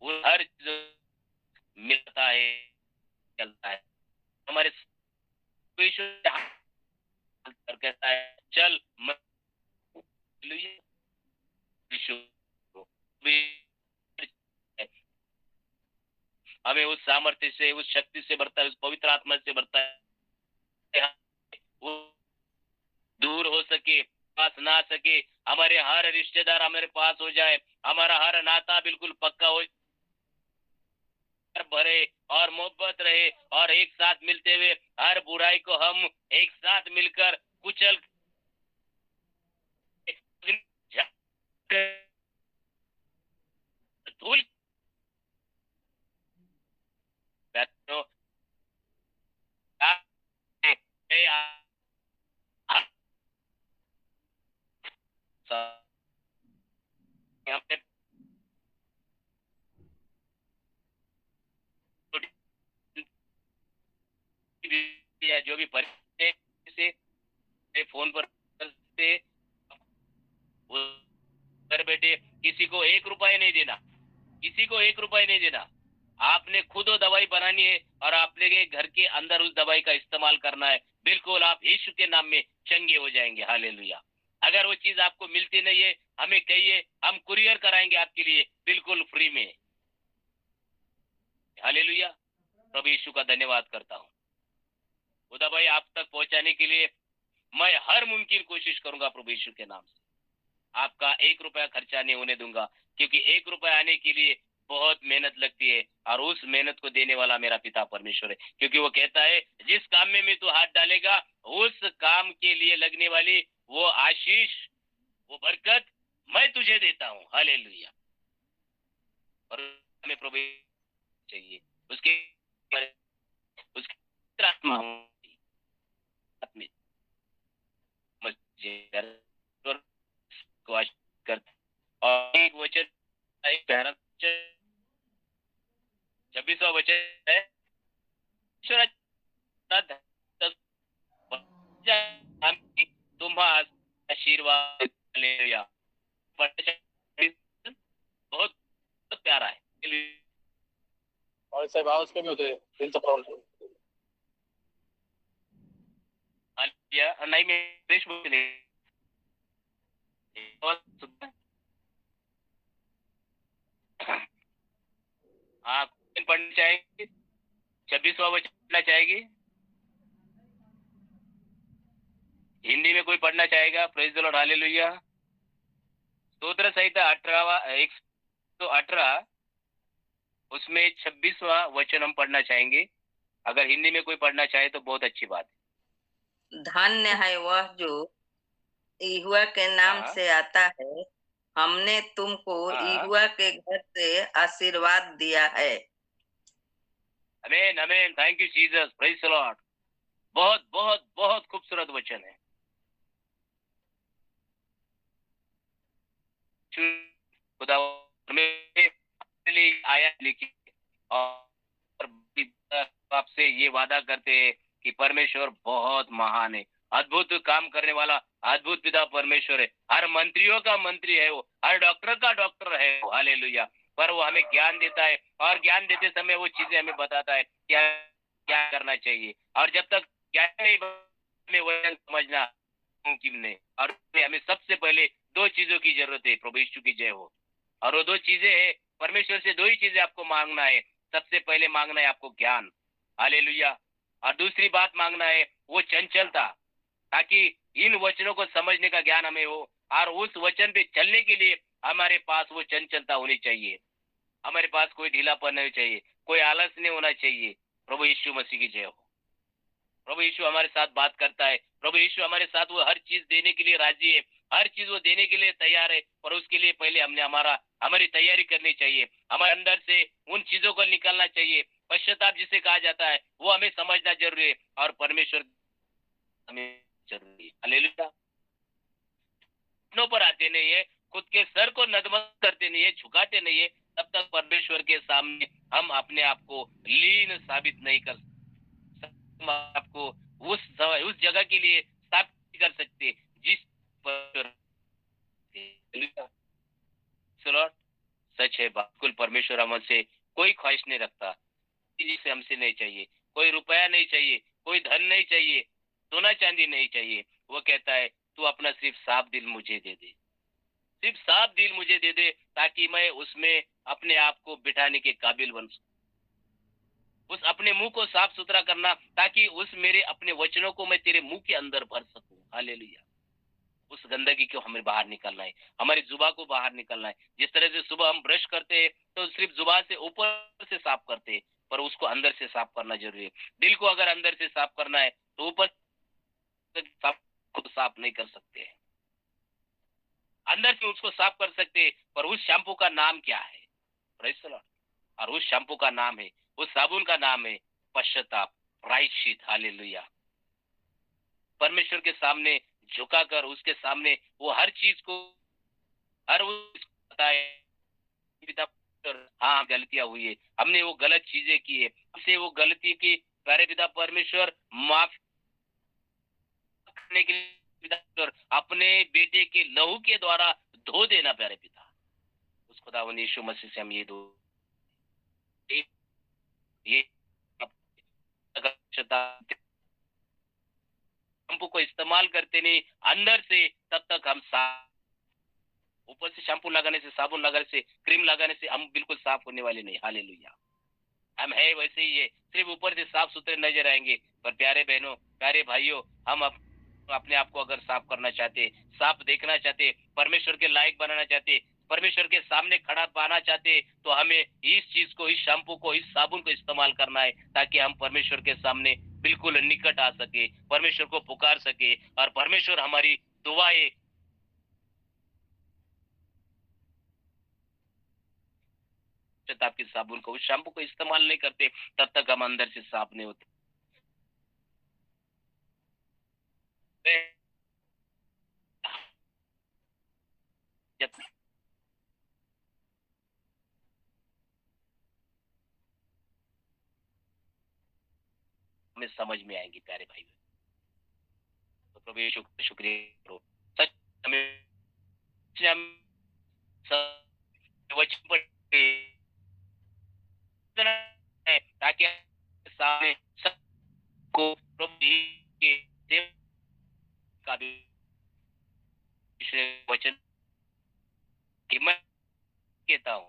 वो हर चीज मिलता है, चलता है हमारे प्रभु यीशु के हाथ पर कहता है चल यीशु हमें उस सामर्थ्य से उस शक्ति से भरता है, उस पवित्र आत्मा से भरता है, वो दूर हो सके, पास ना सके, हमारे हर रिश्तेदार हमारे पास हो जाए, हमारा हर नाता बिल्कुल पक्का हो, भरे और मोहब्बत रहे और एक साथ मिलते हुए हर बुराई को हम एक साथ मिलकर कुचल धूल जो भी परिचय से फोन पर से घर बैठे किसी को 1 रुपए नहीं देना, किसी को 1 रुपए नहीं देना। आपने खुद वो दवाई बनानी है और आपने के घर के अंदर उस दवाई का इस्तेमाल करना है। बिल्कुल आप यीशु के नाम में चंगे हो जाएंगे। हालेलुया। अगर वो चीज आपको मिलती नहीं है हमें कहिए, हम कुरियर कराएंगे आपके लिए बिल्कुल फ्री में। हालेलुया। प्रभु यीशु का धन्यवाद करता हूँ। वो दवाई आप तक पहुंचाने के लिए मैं हर मुमकिन कोशिश करूंगा प्रभु यीशु के नाम से। आपका 1 रुपया खर्चा नहीं होने दूंगा, क्योंकि 1 रुपया आने के लिए बहुत मेहनत लगती है और उस मेहनत को देने वाला मेरा पिता परमेश्वर है। क्योंकि वो कहता है जिस काम में तू हाथ डालेगा उस काम के लिए लगने वाली वो आशीष, वो बरकत मैं तुझे देता हूँ। हालेलुया। और हमें प्रभु चाहिए उसके उसकी आत्मा को कर और एक वचन, एक प्यारा 26वां वचन है, तुम आशीर्वाद हालेलुया। बहुत प्यारा है और साहब आवाज कमी होते त्यांचा प्रॉब्लेम हालेलुया। नहीं मैं इंग्लिश बोलते हाँ पढ़ना चाहेंगे, 26वां वचन पढ़ना चाहेगी, हिंदी में कोई पढ़ना चाहेगा? Praise the Lord. हालेलुया। स्तोत्र संहिता 118 उसमें 26वां वचन हम पढ़ना चाहेंगे। अगर हिंदी में कोई पढ़ना चाहे तो बहुत अच्छी बात है। धन्य है वह जो यहोवा के नाम से आता है, हमने तुमको यहोवा के घर से आशीर्वाद दिया है। आमीन आमीन। Thank you Jesus. Praise the Lord. बहुत बहुत बहुत खूबसूरत वचन है। खुदा आया लिखी और आपसे ये वादा करते हैं कि परमेश्वर बहुत महान है, अद्भुत काम करने वाला अद्भुत पिता परमेश्वर है। हर मंत्रियों का मंत्री है वो, हर डॉक्टर का डॉक्टर है वो। हालेलुया। पर वो हमें ज्ञान देता है और ज्ञान देते समय वो चीजें हमें बताता है क्या क्या करना चाहिए। और जब तक ज्ञान नहीं हमें वचन समझना मुमकिन नहीं। और हमें सबसे पहले 2 चीजों की जरूरत है। प्रभु यीशु की जय हो। और वो 2 चीजें है, परमेश्वर से 2 ही चीजें आपको मांगना है। सबसे पहले मांगना है आपको ज्ञान। हालेलुया। और दूसरी बात मांगना है वो चंचलता, ताकि इन वचनों को समझने का ज्ञान हमें हो और उस वचन पे चलने के लिए हमारे पास वो चंचलता होनी चाहिए। हमारे पास कोई ढीलापन नहीं चाहिए, कोई आलस नहीं होना चाहिए। प्रभु यीशु मसीह की जय हो। प्रभु यीशु हमारे साथ बात करता है। प्रभु यीशु हमारे साथ वो हर चीज देने के लिए राजी है, हर चीज वो देने के लिए तैयार है। पर उसके लिए पहले हमने हमारी तैयारी करनी चाहिए। हमारे अंदर से उन चीजों को निकालना चाहिए। पश्चाताप जिसे कहा जाता है वो हमें समझना जरूरी है, और परमेश्वर हमें जरूरी है। हालेलुया। घुटनों पर आते नहीं है, खुद के सर को नतमस्तक करते नहीं है, झुकाते नहीं है, तब तक परमेश्वर के सामने हम अपने आप को लीन साबित नहीं कर सकते। हम आपको उस जगह के लिए साबित कर सकते जिस पर लॉर्ड सच है। बिल्कुल परमेश्वर हमसे कोई ख्वाहिश नहीं रखता, जिसे हमसे नहीं चाहिए। कोई रुपया नहीं चाहिए, कोई धन नहीं चाहिए, सोना चांदी नहीं चाहिए। वो कहता है तू अपना सिर्फ साफ दिल मुझे दे दे, सिर्फ साफ दिल मुझे दे दे, ताकि मैं उसमें अपने आप को बिठाने के काबिल बन सकूं। उस अपने मुंह को साफ सुथरा करना, ताकि उस मेरे अपने वचनों को मैं तेरे मुंह के अंदर भर सकूं। हालेलुया। उस गंदगी को हमें बाहर निकालना है, हमारी जुबा को बाहर निकालना है। जिस तरह से सुबह हम ब्रश करते हैं तो सिर्फ जुबा से ऊपर से साफ करते हैं, पर उसको अंदर से साफ करना जरूरी है। दिल को अगर अंदर से साफ करना है तो ऊपर से साफ खुद साफ नहीं कर सकते हैं, अंदर से उसको साफ कर सकते हैं। पर उस शैम्पू का नाम क्या है? Praise the Lord. और उस शैम्पू का नाम है, उस साबुन का नाम है पश्चाताप, प्रायश्चित। हालेलुया। परमेश्वर के सामने झुकाकर उसके सामने वो हर चीज को, हर उस बताए पिता, हाँ गलतियां हुई है, हमने वो गलत चीजें की है, हमसे वो गलती की। प्यारे पिता परमेश्वर माफ करने के लिए पिता परमेश्वर, अपने बेटे के लहू के द्वारा धो देना। प्यारे पिता, उस खुदावंद यीशु मसीह से हम ये दो ये शैम्पू को इस्तेमाल करते नहीं अंदर से, तब तक हम साफ। ऊपर से शैम्पू लगाने से, साबुन लगाने से, क्रीम लगाने से हम बिल्कुल साफ होने वाले नहीं। हालेलुया। हम है वैसे ही है, सिर्फ ऊपर से साफ सुथरे नजर आएंगे। पर प्यारे बहनों, प्यारे भाइयों, हम अपने आप को अगर साफ करना चाहते, साफ देखना चाहते, परमेश्वर के लायक बनाना चाहते, परमेश्वर के सामने खड़ा पाना चाहते, तो हमें इस चीज को, इस शैम्पू को, इस साबुन को इस्तेमाल करना है, ताकि हम परमेश्वर के सामने बिल्कुल निकट आ सके, परमेश्वर को पुकार सके, और परमेश्वर हमारी दुआएं आपके साबुन को, उस शैम्पू को इस्तेमाल नहीं करते, तब तक हम अंदर से साफ नहीं होते। हमें समझ में आएंगी प्यारे भाई। तो प्रभु यीशु का शुक्रिया करो। सच हमें वचन पर ताकि सामने सबको प्रभु के देव का वचन कि मैं कहता हूँ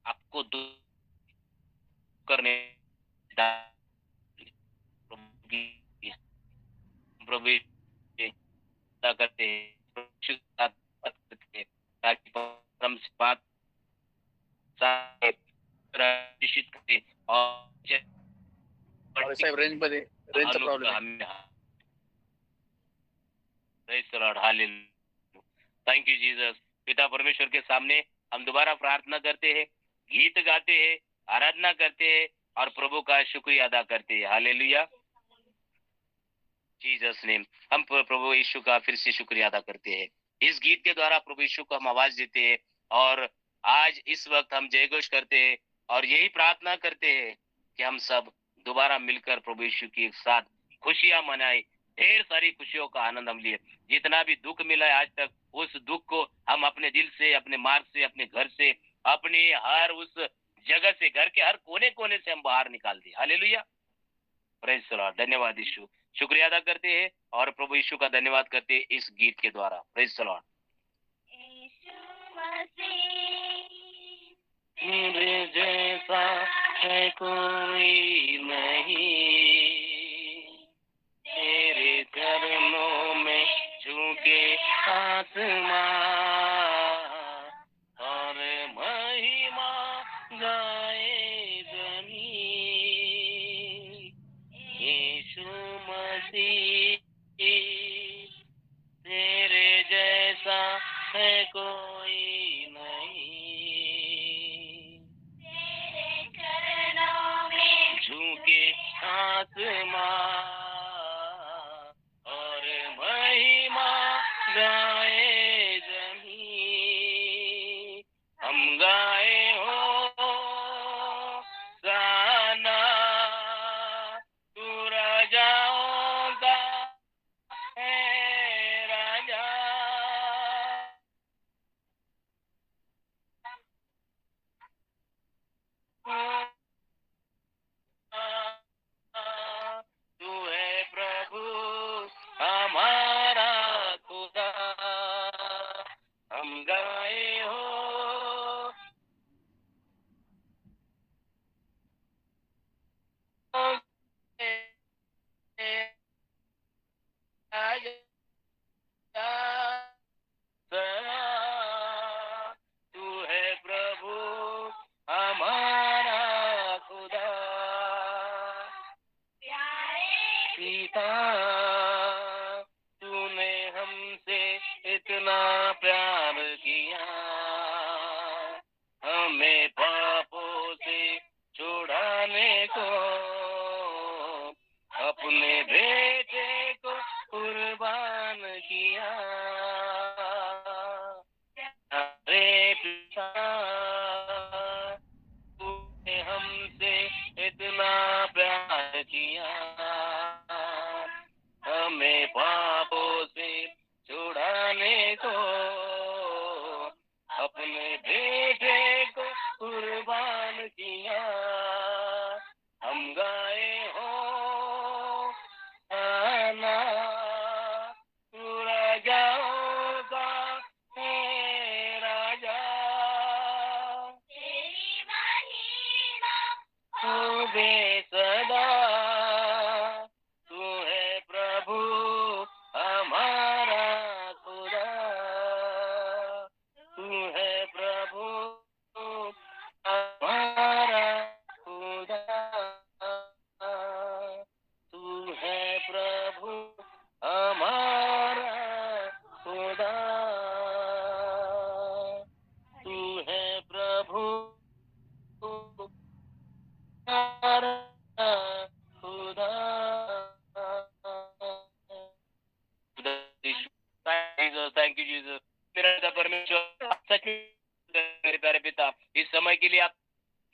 आपको दूर करने प्रभु करते हैं, ताकि परम से बात निश्चित करें। और साहेब रेंजचा प्रॉब्लेम आहे। Thank you Jesus. पिता परमेश्वर के सामने हम दोबारा प्रार्थना करते हैं, गीत गाते हैं, आराधना करते हैं, और प्रभु का शुक्रिया अदा करते हैं। हालेलुया। Jesus name. हम प्रभु यीशु का फिर से शुक्रिया अदा करते हैं। इस गीत के द्वारा प्रभु यीशु को हम आवाज देते हैं, और आज इस वक्त हम जय घोष करते हैं, और यही प्रार्थना करते हैं कि हम सब दोबारा मिलकर प्रभु यीशु की एक साथ खुशियां मनाए, ढेर सारी खुशियों का आनंद हम लिए। जितना भी दुख मिला है आज तक, उस दुख को हम अपने दिल से, अपने मार्ग से, अपने घर से, अपनी हर उस जगह से, घर के हर कोने कोने से हम बाहर निकाल दिए। हालेलुया। Praise the Lord. धन्यवाद यीशु। शुक्रिया अदा करते हैं और प्रभु यीशु का धन्यवाद करते हैं इस गीत के द्वारा। Praise the Lord. मेरे जैसा है कोई नहीं, तेरे चरणों में झुके आसमां, जैसा है कोई नहीं, तेरे चरणों में झुके आसमां और महिमा गाए जमीन, हम गाए हो गाना, तू राजाओं का है राजा, तू है प्रभु हमारा खुदा, हम गाए हो तू है प्रभु हमारा खुदा, सीता तूने हमसे इतना प्यार किया, हमें पापों से छुड़ाने को अपने बेटे को कुर्बान किया, अरे पिता तूने हमसे इतना प्यार किया, हमें पापों से छुड़ाने को अपने बेटे को कुर्बान किया, हम गाए हो आना, तू राजाओं का है राजा, तेरी महिमा हो बेसदा, तू है प्रभु हमारा खुदा, तू है प्रभु हमारा खुदा, तू है प्रभु हमारा खुदा, तू है प्रभु हमारा खुदा। थैंक यू जीसस, मेरा परमेश्वर सच में मेरे प्यारे पिता, इस समय के लिए आप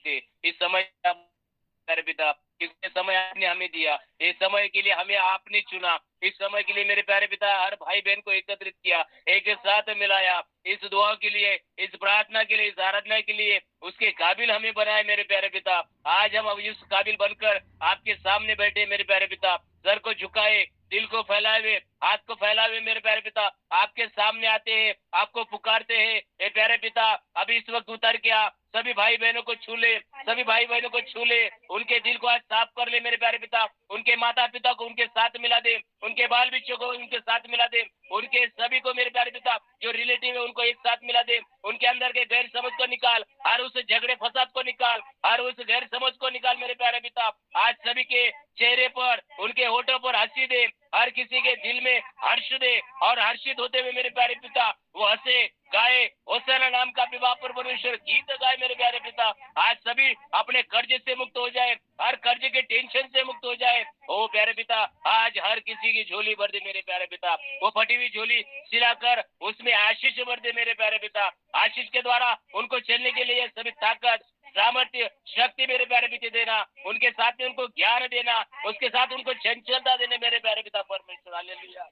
इस समय प्यारे पिता, इस समय आपने हमें दिया, इस समय के लिए हमें आपने चुना, इस समय के लिए मेरे प्यारे पिता हर भाई बहन को एकत्रित किया, एक साथ मिलाया, इस दुआ के लिए, इस प्रार्थना के लिए, इस आराधना के लिए उसके काबिल हमें बनाए मेरे प्यारे पिता। आज हम अब इस काबिल बनकर आपके सामने बैठे मेरे प्यारे पिता, सर को झुकाए, दिल को फैलाए हुए, हाथ को फैलाए हुए मेरे प्यारे पिता आपके सामने आते हैं, आपको पुकारते हैं। ए प्यारे पिता, अभी इस वक्त उतर के आ, सभी भाई बहनों को छू ले, सभी भाई बहनों को छू ले, उनके दिल को आज साफ कर ले मेरे प्यारे पिता, उनके माता पिता को उनके साथ मिला दे, उनके बाल बच्चों को उनके साथ मिला दे, उनके सभी को मेरे प्यारे पिता जो रिलेटिव है उनको एक साथ मिला दे, उनके अंदर के गैर समझ को निकाल, हर उस झगड़े फसाद को निकाल, हर उस गैर समझ को निकाल मेरे प्यारे पिता। आज सभी के चेहरे पर, उनके होठों पर हंसी दे, हर किसी के दिल में हर्ष दे, और हर्षित होते हुए मेरे प्यारे पिता वो हंसे, गाए, होसना नाम का विवाह पर परमेश्वर गीत गाए मेरे प्यारे पिता। आज सभी अपने कर्ज से मुक्त हो जाए, हर कर्ज के टेंशन से मुक्त हो जाए। ओ प्यारे पिता, आज हर किसी की झोली भर दे मेरे प्यारे पिता, वो फटी हुई झोली सिलाकर उसमें आशीष भर दे मेरे प्यारे पिता। आशीष के द्वारा उनको चलने के लिए सभी ताकत, सामर्थ्य, शक्ति मेरे प्यारे पिता देना, उनके साथ में उनको ज्ञान देना, उसके साथ उनको चंचलता देने मेरे प्यारे पिता परमेश्वर। हालेलुया।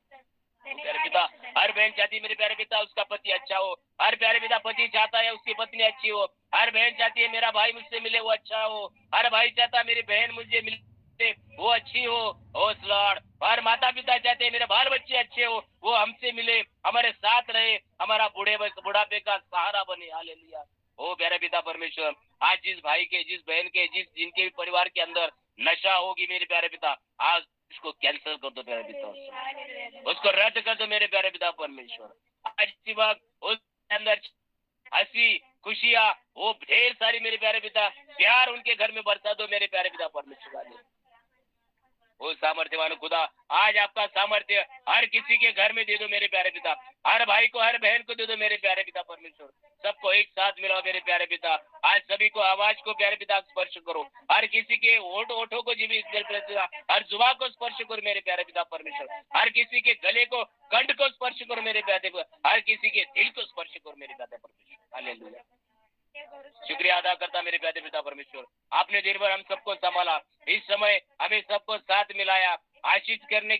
प्यारे पिता, हर बहन चाहती है मेरे प्यारे पिता उसका पति अच्छा हो, हर प्यारे पिता पति चाहता है उसकी पत्नी अच्छी हो, हर बहन चाहती है मेरा भाई मुझसे मिले वो अच्छा हो, हर भाई चाहता है मेरी बहन मुझे मिले वो अच्छी हो। ओ लॉर्ड, हर माता पिता चाहते हैं मेरे बाल बच्चे अच्छे हो, वो हमसे मिले, हमारे साथ रहे, हमारा बुढ़ापे का सहारा बने। हालेलुया। ओ प्यारे पिता परमेश्वर, आज जिस भाई के, जिस बहन के, जिनके भी परिवार के अंदर नशा होगी मेरे प्यारे पिता, आज उसको कैंसिल कर दो प्यारे पिता, उसको रद्द कर दो मेरे प्यारे पिता परमेश्वर। आज इसी वक्त उसके अंदर हंसी, खुशियाँ, वो ढेर सारी मेरे प्यारे पिता प्यार उनके घर में बरसा दो मेरे प्यारे पिता परमेश्वर। वो सामर्थ्यवान खुदा आज आपका सामर्थ्य हर किसी के घर में दे दो मेरे प्यारे पिता। हर भाई को, हर बहन को दे दो मेरे प्यारे पिता परमेश्वर। सबको एक साथ मिलाओ मेरे प्यारे पिता। आज सभी को आवाज को प्यारे पिता स्पर्श करो। हर किसी के ओठों को जीवित मेरे प्यारे पिता, हर जुबान को स्पर्श करो मेरे प्यारे पिता परमेश्वर। हर किसी के गले को, कंठ को स्पर्श करो मेरे प्यारे पिता। हर किसी के दिल को स्पर्श करो मेरे प्यारे परमेश्वर। हालेलुया। शुक्रिया अदा करता मेरे प्यारे पिता परमेश्वर। आपने दिन भर हम सबको संभाला, इस समय हमें सबको साथ मिलाया, आशीषित करने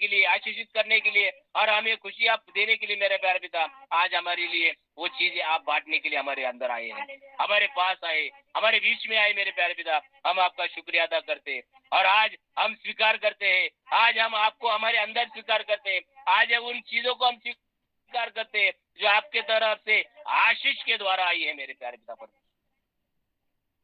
के लिए और हमें खुशी आप देने के लिए मेरे प्यारे पिता। आज हमारे लिए वो चीजें आप बांटने के लिए हमारे अंदर आए हैं, हमारे पास आए, हमारे बीच में आए मेरे प्यारे पिता। हम आपका शुक्रिया अदा करते हैं और आज हम स्वीकार करते हैं, आज हम आपको हमारे अंदर स्वीकार करते हैं। आज उन चीजों को हम स्वीकार करते हैं जो आपके तरफ से आशीष के द्वारा आई है मेरे प्यारे पिता परमेश्वर।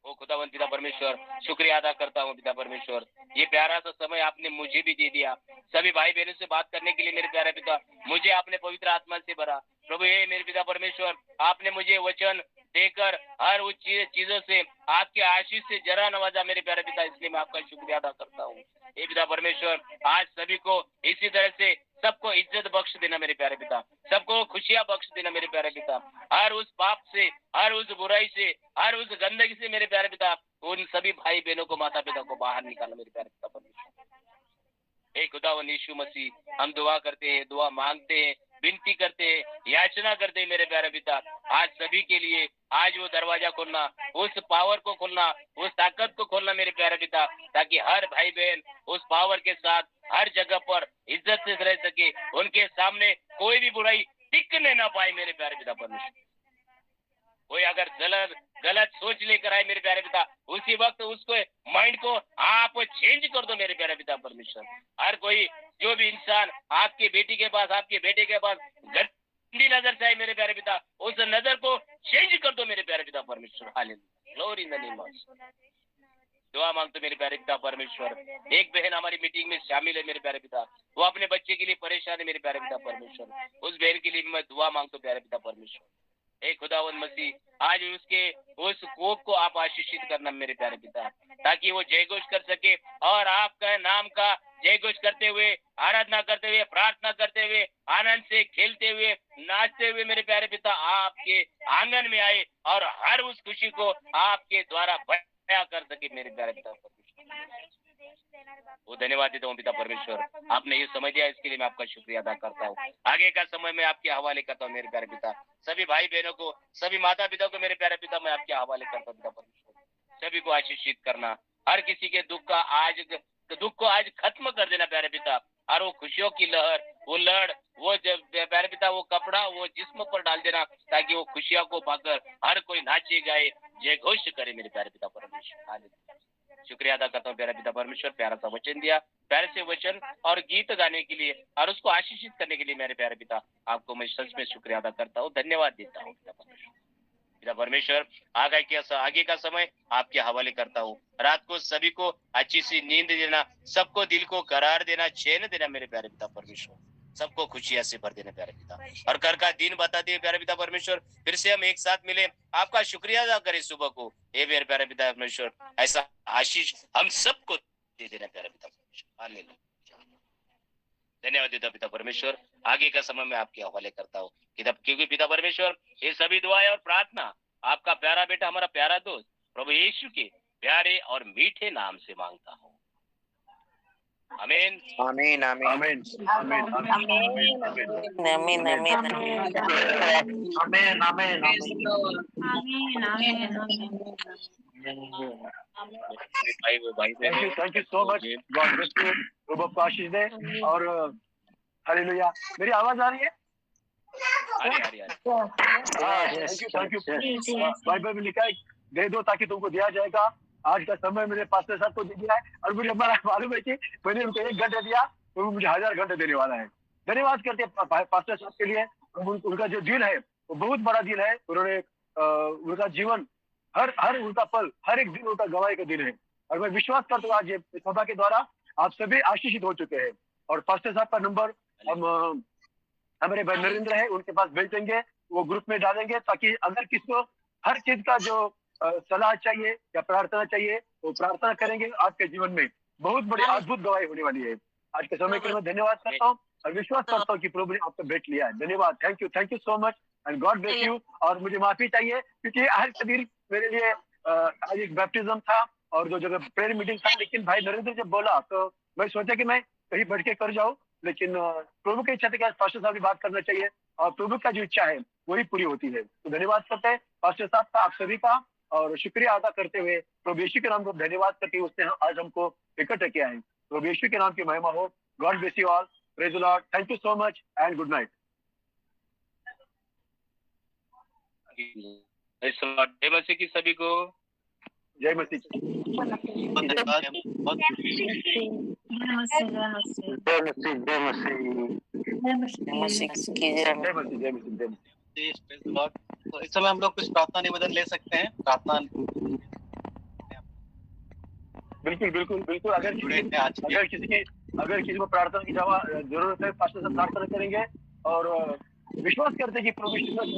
ओ खुदावंत पिता परमेश्वर, शुक्रिया अदा करता हूँ पिता परमेश्वर। ये प्यारा सा समय आपने मुझे भी दे दिया, सभी भाई बहनों से बात करने के लिए मेरे प्यारे पिता। मुझे आपने पवित्र आत्मा से भरा प्रभु। ये मेरे पिता परमेश्वर, आपने मुझे वचन देकर हर उस चीजों से आपके आशीष से जरा नवाजा मेरे प्यारे पिता, इसलिए मैं आपका शुक्रिया अदा करता हूँ। हे पिता परमेश्वर, आज सभी को इसी तरह से सबको इज्जत बख्श देना मेरे प्यारे पिता, सबको खुशियां बख्श देना मेरे प्यारे पिता। हर उस पाप से, हर उस बुराई से, हर उस गंदगी से मेरे प्यारे पिता, उन सभी भाई बहनों को, माता पिता को बाहर निकालना मेरे प्यारे पिता परमेश्वर। हे खुदावंद यीशु मसीह, हम दुआ करते हैं, दुआ मांगते हैं, विनती करते हैं, याचना करते हैं मेरे प्यारे पिता। आज सभी के लिए आज वो दरवाजा खोलना, उस पावर को खोलना, उस ताकत को खोलना मेरे प्यारे पिता, ताकि हर भाई बहन उस पावर के साथ हर जगह पर इज्जत से रह सके, उनके सामने कोई भी बुराई टिकने ना पाए मेरे प्यारे पिता परमेश्वर। कोई अगर गलत सोच लेकर आए मेरे प्यारे पिता, उसी वक्त उसको माइंड को आप चेंज कर दो मेरे प्यारे पिता परमेश्वर। हर कोई जो भी इंसान आपके बेटी के पास, आपके बेटे के पास गंदी नजर से आए मेरे प्यारे पिता, उस नजर को चेंज कर दो मेरे प्यारे पिता परमेश्वर। Hallelujah, glory in the name of Jesus. दुआ मांगते मेरे प्यारे पिता परमेश्वर। एक बहन हमारी मीटिंग में शामिल है मेरे प्यारे पिता, वो अपने बच्चे के लिए परेशान है मेरे प्यारे पिता परमेश्वर। उस बहन के लिए मैं दुआ मांगता हूँ प्यारे पिता परमेश्वर। हे खुदावंद मसीह, आज उसके उस कोप को आप आशीषित करना मेरे प्यारे पिता, ताकि वो जय घोष कर सके और आपका नाम का जय घोष करते हुए, आराधना करते हुए, प्रार्थना करते हुए, आनंद से खेलते हुए, नाचते हुए मेरे प्यारे पिता आपके आंगन में आए और हर उस खुशी को आपके द्वारा बयां कर सके मेरे प्यारे पिता परमेश्वर। वो धन्यवाद देता हूँ पिता परमेश्वर, आपने ये समझ दिया, इसके लिए मैं आपका शुक्रिया अदा करता हूँ। आगे का समय मैं आपके हवाले करता हूँ मेरे प्यारे पिता। सभी भाई बहनों को, सभी माता पिता को मेरे प्यारे पिता मैं आपके हवाले करता हूँ पिता परमेश्वर। सभी को आशीषित करना, हर किसी के दुख को आज खत्म कर देना प्यारे पिता, और वो खुशियों की लहर, वो लड़, वो जब प्यारे पिता वो कपड़ा वो जिस्म पर डाल देना, ताकि वो खुशियों को पाकर हर कोई नाचे गाए, जय घोष करे मेरे प्यारे पिता परमेश्वर। शुक्रिया अदा करता हूँ प्यारा पिता परमेश्वर, प्यारा सा वचन दिया, प्यारे से वचन और गीत गाने के लिए और उसको आशीषित करने के लिए मेरे प्यारे पिता आपको मैं सच में शुक्रिया अदा करता हूँ, धन्यवाद देता हूँ पिता परमेश्वर। पिता परमेश्वर, आगे का समय आपके हवाले करता हूँ। रात को सभी को अच्छी सी नींद देना, सबको दिल को करार देना, चैन देना मेरे प्यारे पिता परमेश्वर, सबको खुशियां से भर देना प्यारे पिता, और कर का दिन बता दे प्यारे पिता परमेश्वर। फिर से हम एक साथ मिले, आपका शुक्रिया अदा करें सुबह को, हे मेरे प्यारे पिता परमेश्वर, ऐसा आशीष हम सबको दे देना प्यारे पिता परमेश्वर। हालेलुया, धन्यवाद देता पिता परमेश्वर। आगे का समय मैं आपके हवाले करता हूँ, क्योंकि पिता परमेश्वर ये सभी दुआएं और प्रार्थना आपका प्यारा बेटा, हमारा प्यारा दोस्त प्रभु यीशु के प्यारे और मीठे नाम से मांगता हूँ, आमीन आमीन आमीन आमीन आमीन आमीन आमीन आमीन आमीन thank you so much, God bless you, प्रभु आपको आशीष दे। और हालेलुया, मेरी आवाज आ रही है? Thank you. बाइबल में लिखा है दे दो ताकि तुमको दिया जाएगा। आज का समय मेरे पास्टर साहब को दे दिया है, और मुझे हमारा मालूम है कि मैंने उनको 1 घंटा दिया तो मुझे 1000 घंटे देने वाला है। धन्यवाद करते हैं पास्टर साहब के लिए। उनका जो दिल है वो बहुत बड़ा दिल है। उन्होंने उनका जीवन हर उनका पल, हर एक दिन उनका गवाही का दिन है, और मैं विश्वास करता हूँ आज ये सभा के द्वारा आप सभी आशीषित हो चुके हैं। और पास्टर साहब का नंबर हम हमारे भाई नरेंद्र है उनके पास भेजेंगे, वो ग्रुप में डालेंगे, ताकि अगर किसी को हर चीज का जो सलाह चाहिए या प्रार्थना चाहिए वो प्रार्थना करेंगे आपके जीवन में। बहुत बड़ी अद्भुत गवाही होने वाली है। आज के समय के लिए मैं धन्यवाद करता हूँ और विश्वास करता हूँ कि प्रभु ने आपको भेंट लिया है। धन्यवाद, thank you so much and God bless you. और मुझे माफी चाहिए क्योंकि आज का दिन मेरे लिए आज एक बैप्टिज्म था और जो जगह प्रेयर मीटिंग था, लेकिन भाई नरेंद्र जब बोला तो मैं सोचा कि मैं कहीं बैठ के कर जाऊं, लेकिन प्रभु की इच्छा थी कि आज पास्टर साहब भी बात करना चाहिए और प्रभु का जो इच्छा है वही पूरी होती है। तो धन्यवाद करते हैं पास्टर साहब का, आप सभी का, और शुक्रिया अदा करते हुए प्रभु यीशु के नाम को धन्यवाद करके उसने आज हमको इकट्ठा किया है। प्रभु यीशु के नाम की महिमा हो। God bless you all, praise the Lord, thank you so much and good night. जय मसीह की सभी को, जय मसीह। तो इस समय हम लोग कुछ प्रार्थना निवेदन ले सकते हैं। प्रार्थना बिल्कुल अगर किसी को प्रार्थना की जरूरत है, पास्टर साहब प्रार्थना करेंगे और विश्वास करते हैं कि प्रभु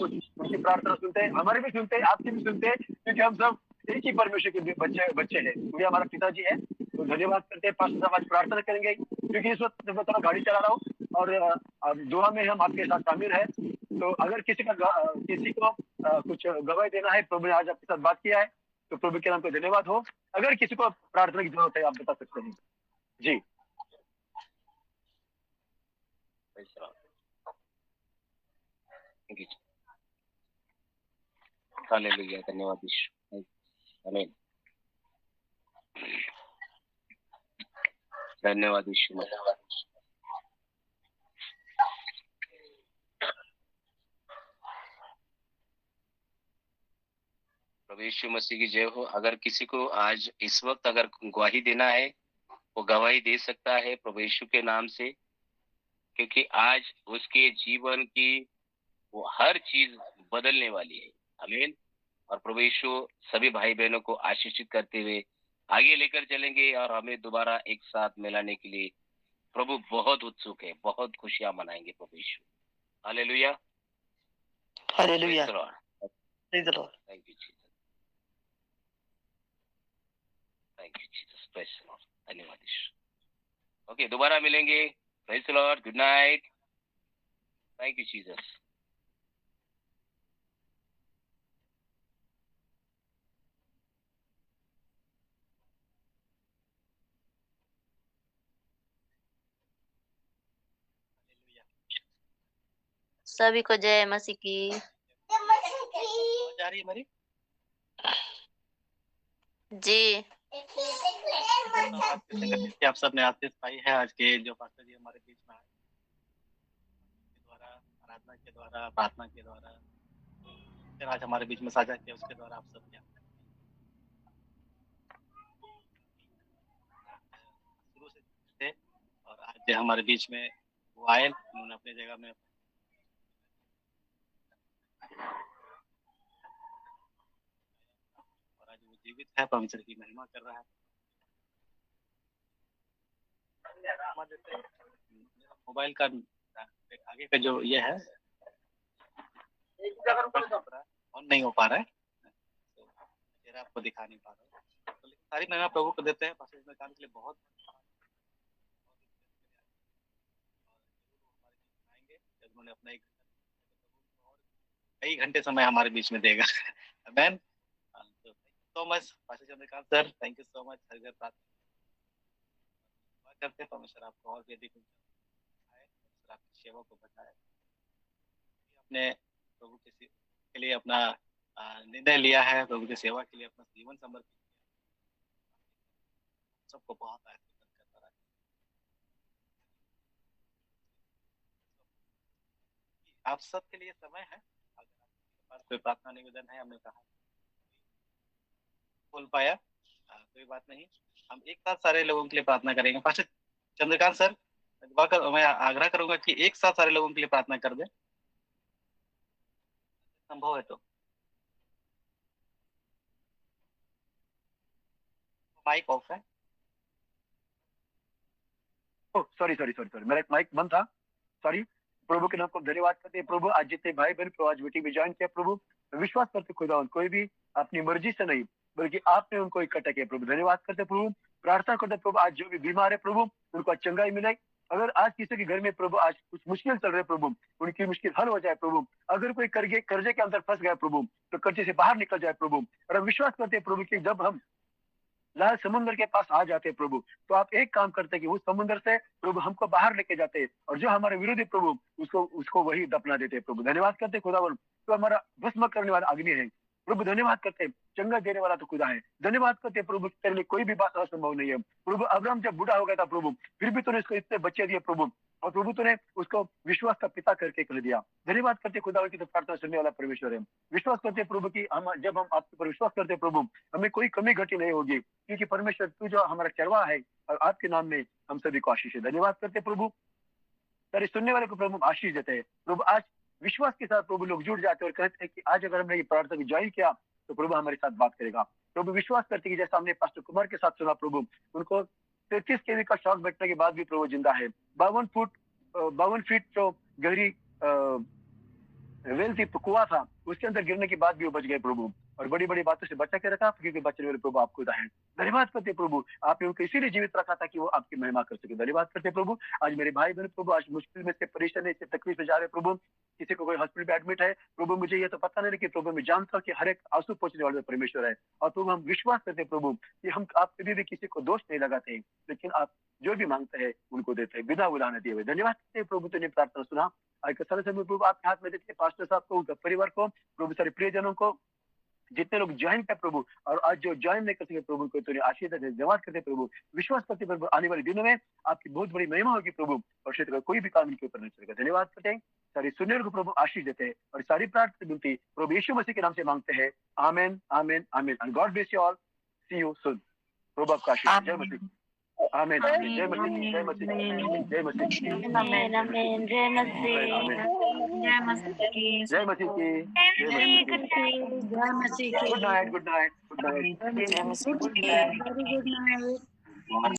उनकी प्रार्थना सुनते हैं, हमारे भी सुनते हैं, आपकी भी सुनते हैं, क्योंकि हम सब एक ही परमेश्वर के बच्चे हैं। ये हमारा पिताजी है। तो धन्यवाद करते हैं। पास्टर साहब आज प्रार्थना करेंगे क्योंकि इस वक्त मैं थोड़ा गाड़ी चला रहा हूँ और दुआ में हम आपके साथ शामिल है। तो अगर किसी को कुछ गवाही देना है, प्रभु ने आज आपके साथ बात किया है, तो प्रभु के नाम को धन्यवाद हो। अगर किसी को प्रार्थना की जरूरत है आप बता सकते हैं जी। हालेलुया, धन्यवाद यीशु, आमीन, धन्यवाद यीशु। प्रभु यीशु मसीह की जय हो। अगर किसी को आज इस वक्त अगर गवाही देना है, वो गवाही दे सकता है प्रभु यीशु के नाम से, क्योंकि आज उसके जीवन की वो हर चीज बदलने वाली है। आमीन। और प्रभु यीशु सभी भाई बहनों को आशीषित करते हुए आगे लेकर चलेंगे और हमें दोबारा एक साथ मिलाने के लिए प्रभु बहुत उत्सुक है, बहुत खुशियां मनाएंगे प्रभु यीशु। हालेलुया, हालेलुया, thank you Jesus, thank you Jesus, praise the Lord, धन्यवाद यीशु। ओके, दोबारा मिलेंगे। Praise the Lord, good night, thank you Jesus. सभी को जय मसीह की। जा रही है हमारी जी। आप सबने आशीष पाई है। आज के जो पास्टर जी हमारे बीच में आए, द्वारा आराधना के द्वारा, प्रार्थना के द्वारा, फिर आज हमारे बीच में साझा किया, उसके द्वारा आप सब क्या शुरू से थे और आज हमारे बीच में वो आए, उन्होंने अपनी जगह में और आज वो जीवित है, परमेश्वर की महिमा कर रहा है। मोबाइल का आगे का जो ये है ऑन नहीं हो पा रहा है, तो चेहरा आपको दिखा नहीं पा रहा है, तो सारी महिमा प्रभु को देते हैं। पास्टर में काम के लिए बहुत आएंगे जब उन्होंने अपना कई घंटे समय हमारे बीच में देगा। आमीन। So much pastor Chandrakant sir, thank you so much. हर घर प्रार्थना करते हैं, परमेश्वर आपको और भी अधिक आपकी सेवा को बताए। आपने प्रभु के लिए अपना निर्णय लिया है, प्रभु की सेवा के लिए अपना जीवन समर्पित किया, सबको बहुत आशीर्वाद करता रहा। आप सबके लिए समय है, अगर आपके पास कोई प्रार्थना निवेदन है, हमने कहा बोल पाया कोई बात नहीं, हम एक साथ सारे लोगों के लिए प्रार्थना करेंगे। पास्टर चंद्रकांत सर, मैं आग्रह करूंगा कि एक साथ सारे लोगों के लिए प्रार्थना कर दे, संभव है तो। माइक ऑफ है। सॉरी मेरा माइक बंद था, सॉरी। प्रभु के नाम को धन्यवाद करते हैं। प्रभु आज जितने भाई बहन प्रभु आज मीटिंग में ज्वाइन किया, प्रभु विश्वास करते खुदा कोई भी अपनी मर्जी से नहीं बल्कि आपने उनको इकट्ठा किया। प्रभु धन्यवाद करते प्रभु प्रार्थना करते प्रभु आज जो भी बीमार है प्रभु उनको आज चंगाई मिले। अगर आज किसी के घर में प्रभु आज कुछ मुश्किल चल रहे प्रभु उनकी मुश्किल हल हो जाए प्रभु। अगर कोई कर्जे के अंदर फंस गया प्रभु तो कर्जे से बाहर निकल जाए प्रभु। और हम विश्वास करते हैं प्रभु कि जब हम लाल समुद्र के पास आ जाते हैं प्रभु तो आप एक काम करते हैं कि उस समुद्र से प्रभु हमको बाहर लेके जाते हैं और जो हमारे विरोधी प्रभु उसको वही दफना देते हैं प्रभु। धन्यवाद करते खुदावन तो हमारा भस्म करने वाला अग्नि है प्रभु। धन्यवाद करते हैं चंगा देने वाला तो खुदा है। धन्यवाद करते प्रभु तेरे लिए कोई भी बात असंभव नहीं है प्रभु। अब्राहम जब बूढ़ा हो गया था प्रभु फिर भी तूने इसको इतने बच्चे दिए प्रभु और प्रभु तूने उसको विश्वास का पिता करके कह दिया। धन्यवाद करते खुदा की तो प्रार्थना सुनने वाला परमेश्वर है। विश्वास करते प्रभु की हम जब हम आपके ऊपर विश्वास करते प्रभु हमें कोई कमी घटी नहीं होगी क्योंकि परमेश्वर तू जो हमारा चरवा है और आपके नाम में हम सभी को आशीष है। धन्यवाद करते प्रभु तेरे सुनने वाले को प्रभु आशीष देते हैं प्रभु। आज विश्वास के साथ प्रभु लोग जुड़ जाते हैं और कहते हैं कि आज अगर हमने ये प्रार्थना ज्वाइन किया तो प्रभु हमारे साथ बात करेगा। प्रभु विश्वास करते कि जैसा हमने पास्टर कुमार के साथ सुना प्रभु उनको 33 केवी का शॉक बैठने के बाद भी प्रभु जिंदा है। 52 फीट जो गहरी वेल थी कुआ था उसके अंदर गिरने के बाद भी वो बच गए प्रभु और बड़ी बड़ी बातों से बचा के रखा क्योंकि बचने वाले प्रभु आपको है। धन्यवाद करते प्रभु आपने उनको इसीलिए जीवित रखा था कि वो आपकी महिमा कर सके। धन्यवाद करते प्रभु आज मेरे भाई बहन प्रभु आज मुश्किल में से परेशानी से तकलीफ में जा रहे प्रभु किसी को कोई हॉस्पिटल में एडमिट है प्रभु मुझे ये तो पता नहीं कि प्रभु मैं जानता हूँ कि हर एक आंसू पहुंचने वाले परमेश्वर है और प्रभु हम विश्वास करते प्रभु कि हम आप कभी भी किसी को दोष नहीं लगाते लेकिन आप जो भी मांगते हैं उनको देते हैं बिना बुलाने दिए हुए। धन्यवाद करते प्रभु तूने प्रार्थना सुना आज के सारे समय प्रभु आपके हाथ में देते पास्टर साहब को उनका परिवार को प्रभु सारे प्रियजनों को जितने लोग ज्वाइन किया प्रभु और आज जो ज्वाइन नहीं कर सके प्रभु को तूने आशीष देते धन्यवाद करते प्रभु। विश्वास करते प्रभु आने वाले दिनों में आपकी बहुत बड़ी महिमा होगी प्रभु और क्षेत्र का कोई भी काम इनके ऊपर नहीं चलेगा। धन्यवाद करते हैं सारी सुनने को प्रभु आशीष देते हैं और सारी प्रार्थना विनती प्रभु यीशु मसीह के नाम से मांगते हैं amen amen amen and God bless you all see you soon. प्रभु आपका आशीष। जय मसीह। आमेन आमेन। जय मसीह जय मसीह जय मसीह आमेन आमेन। जय मसीह जय मसीह की जय मसीह की जय मसीह की। Good night good night good night जय मसीह की। Good night.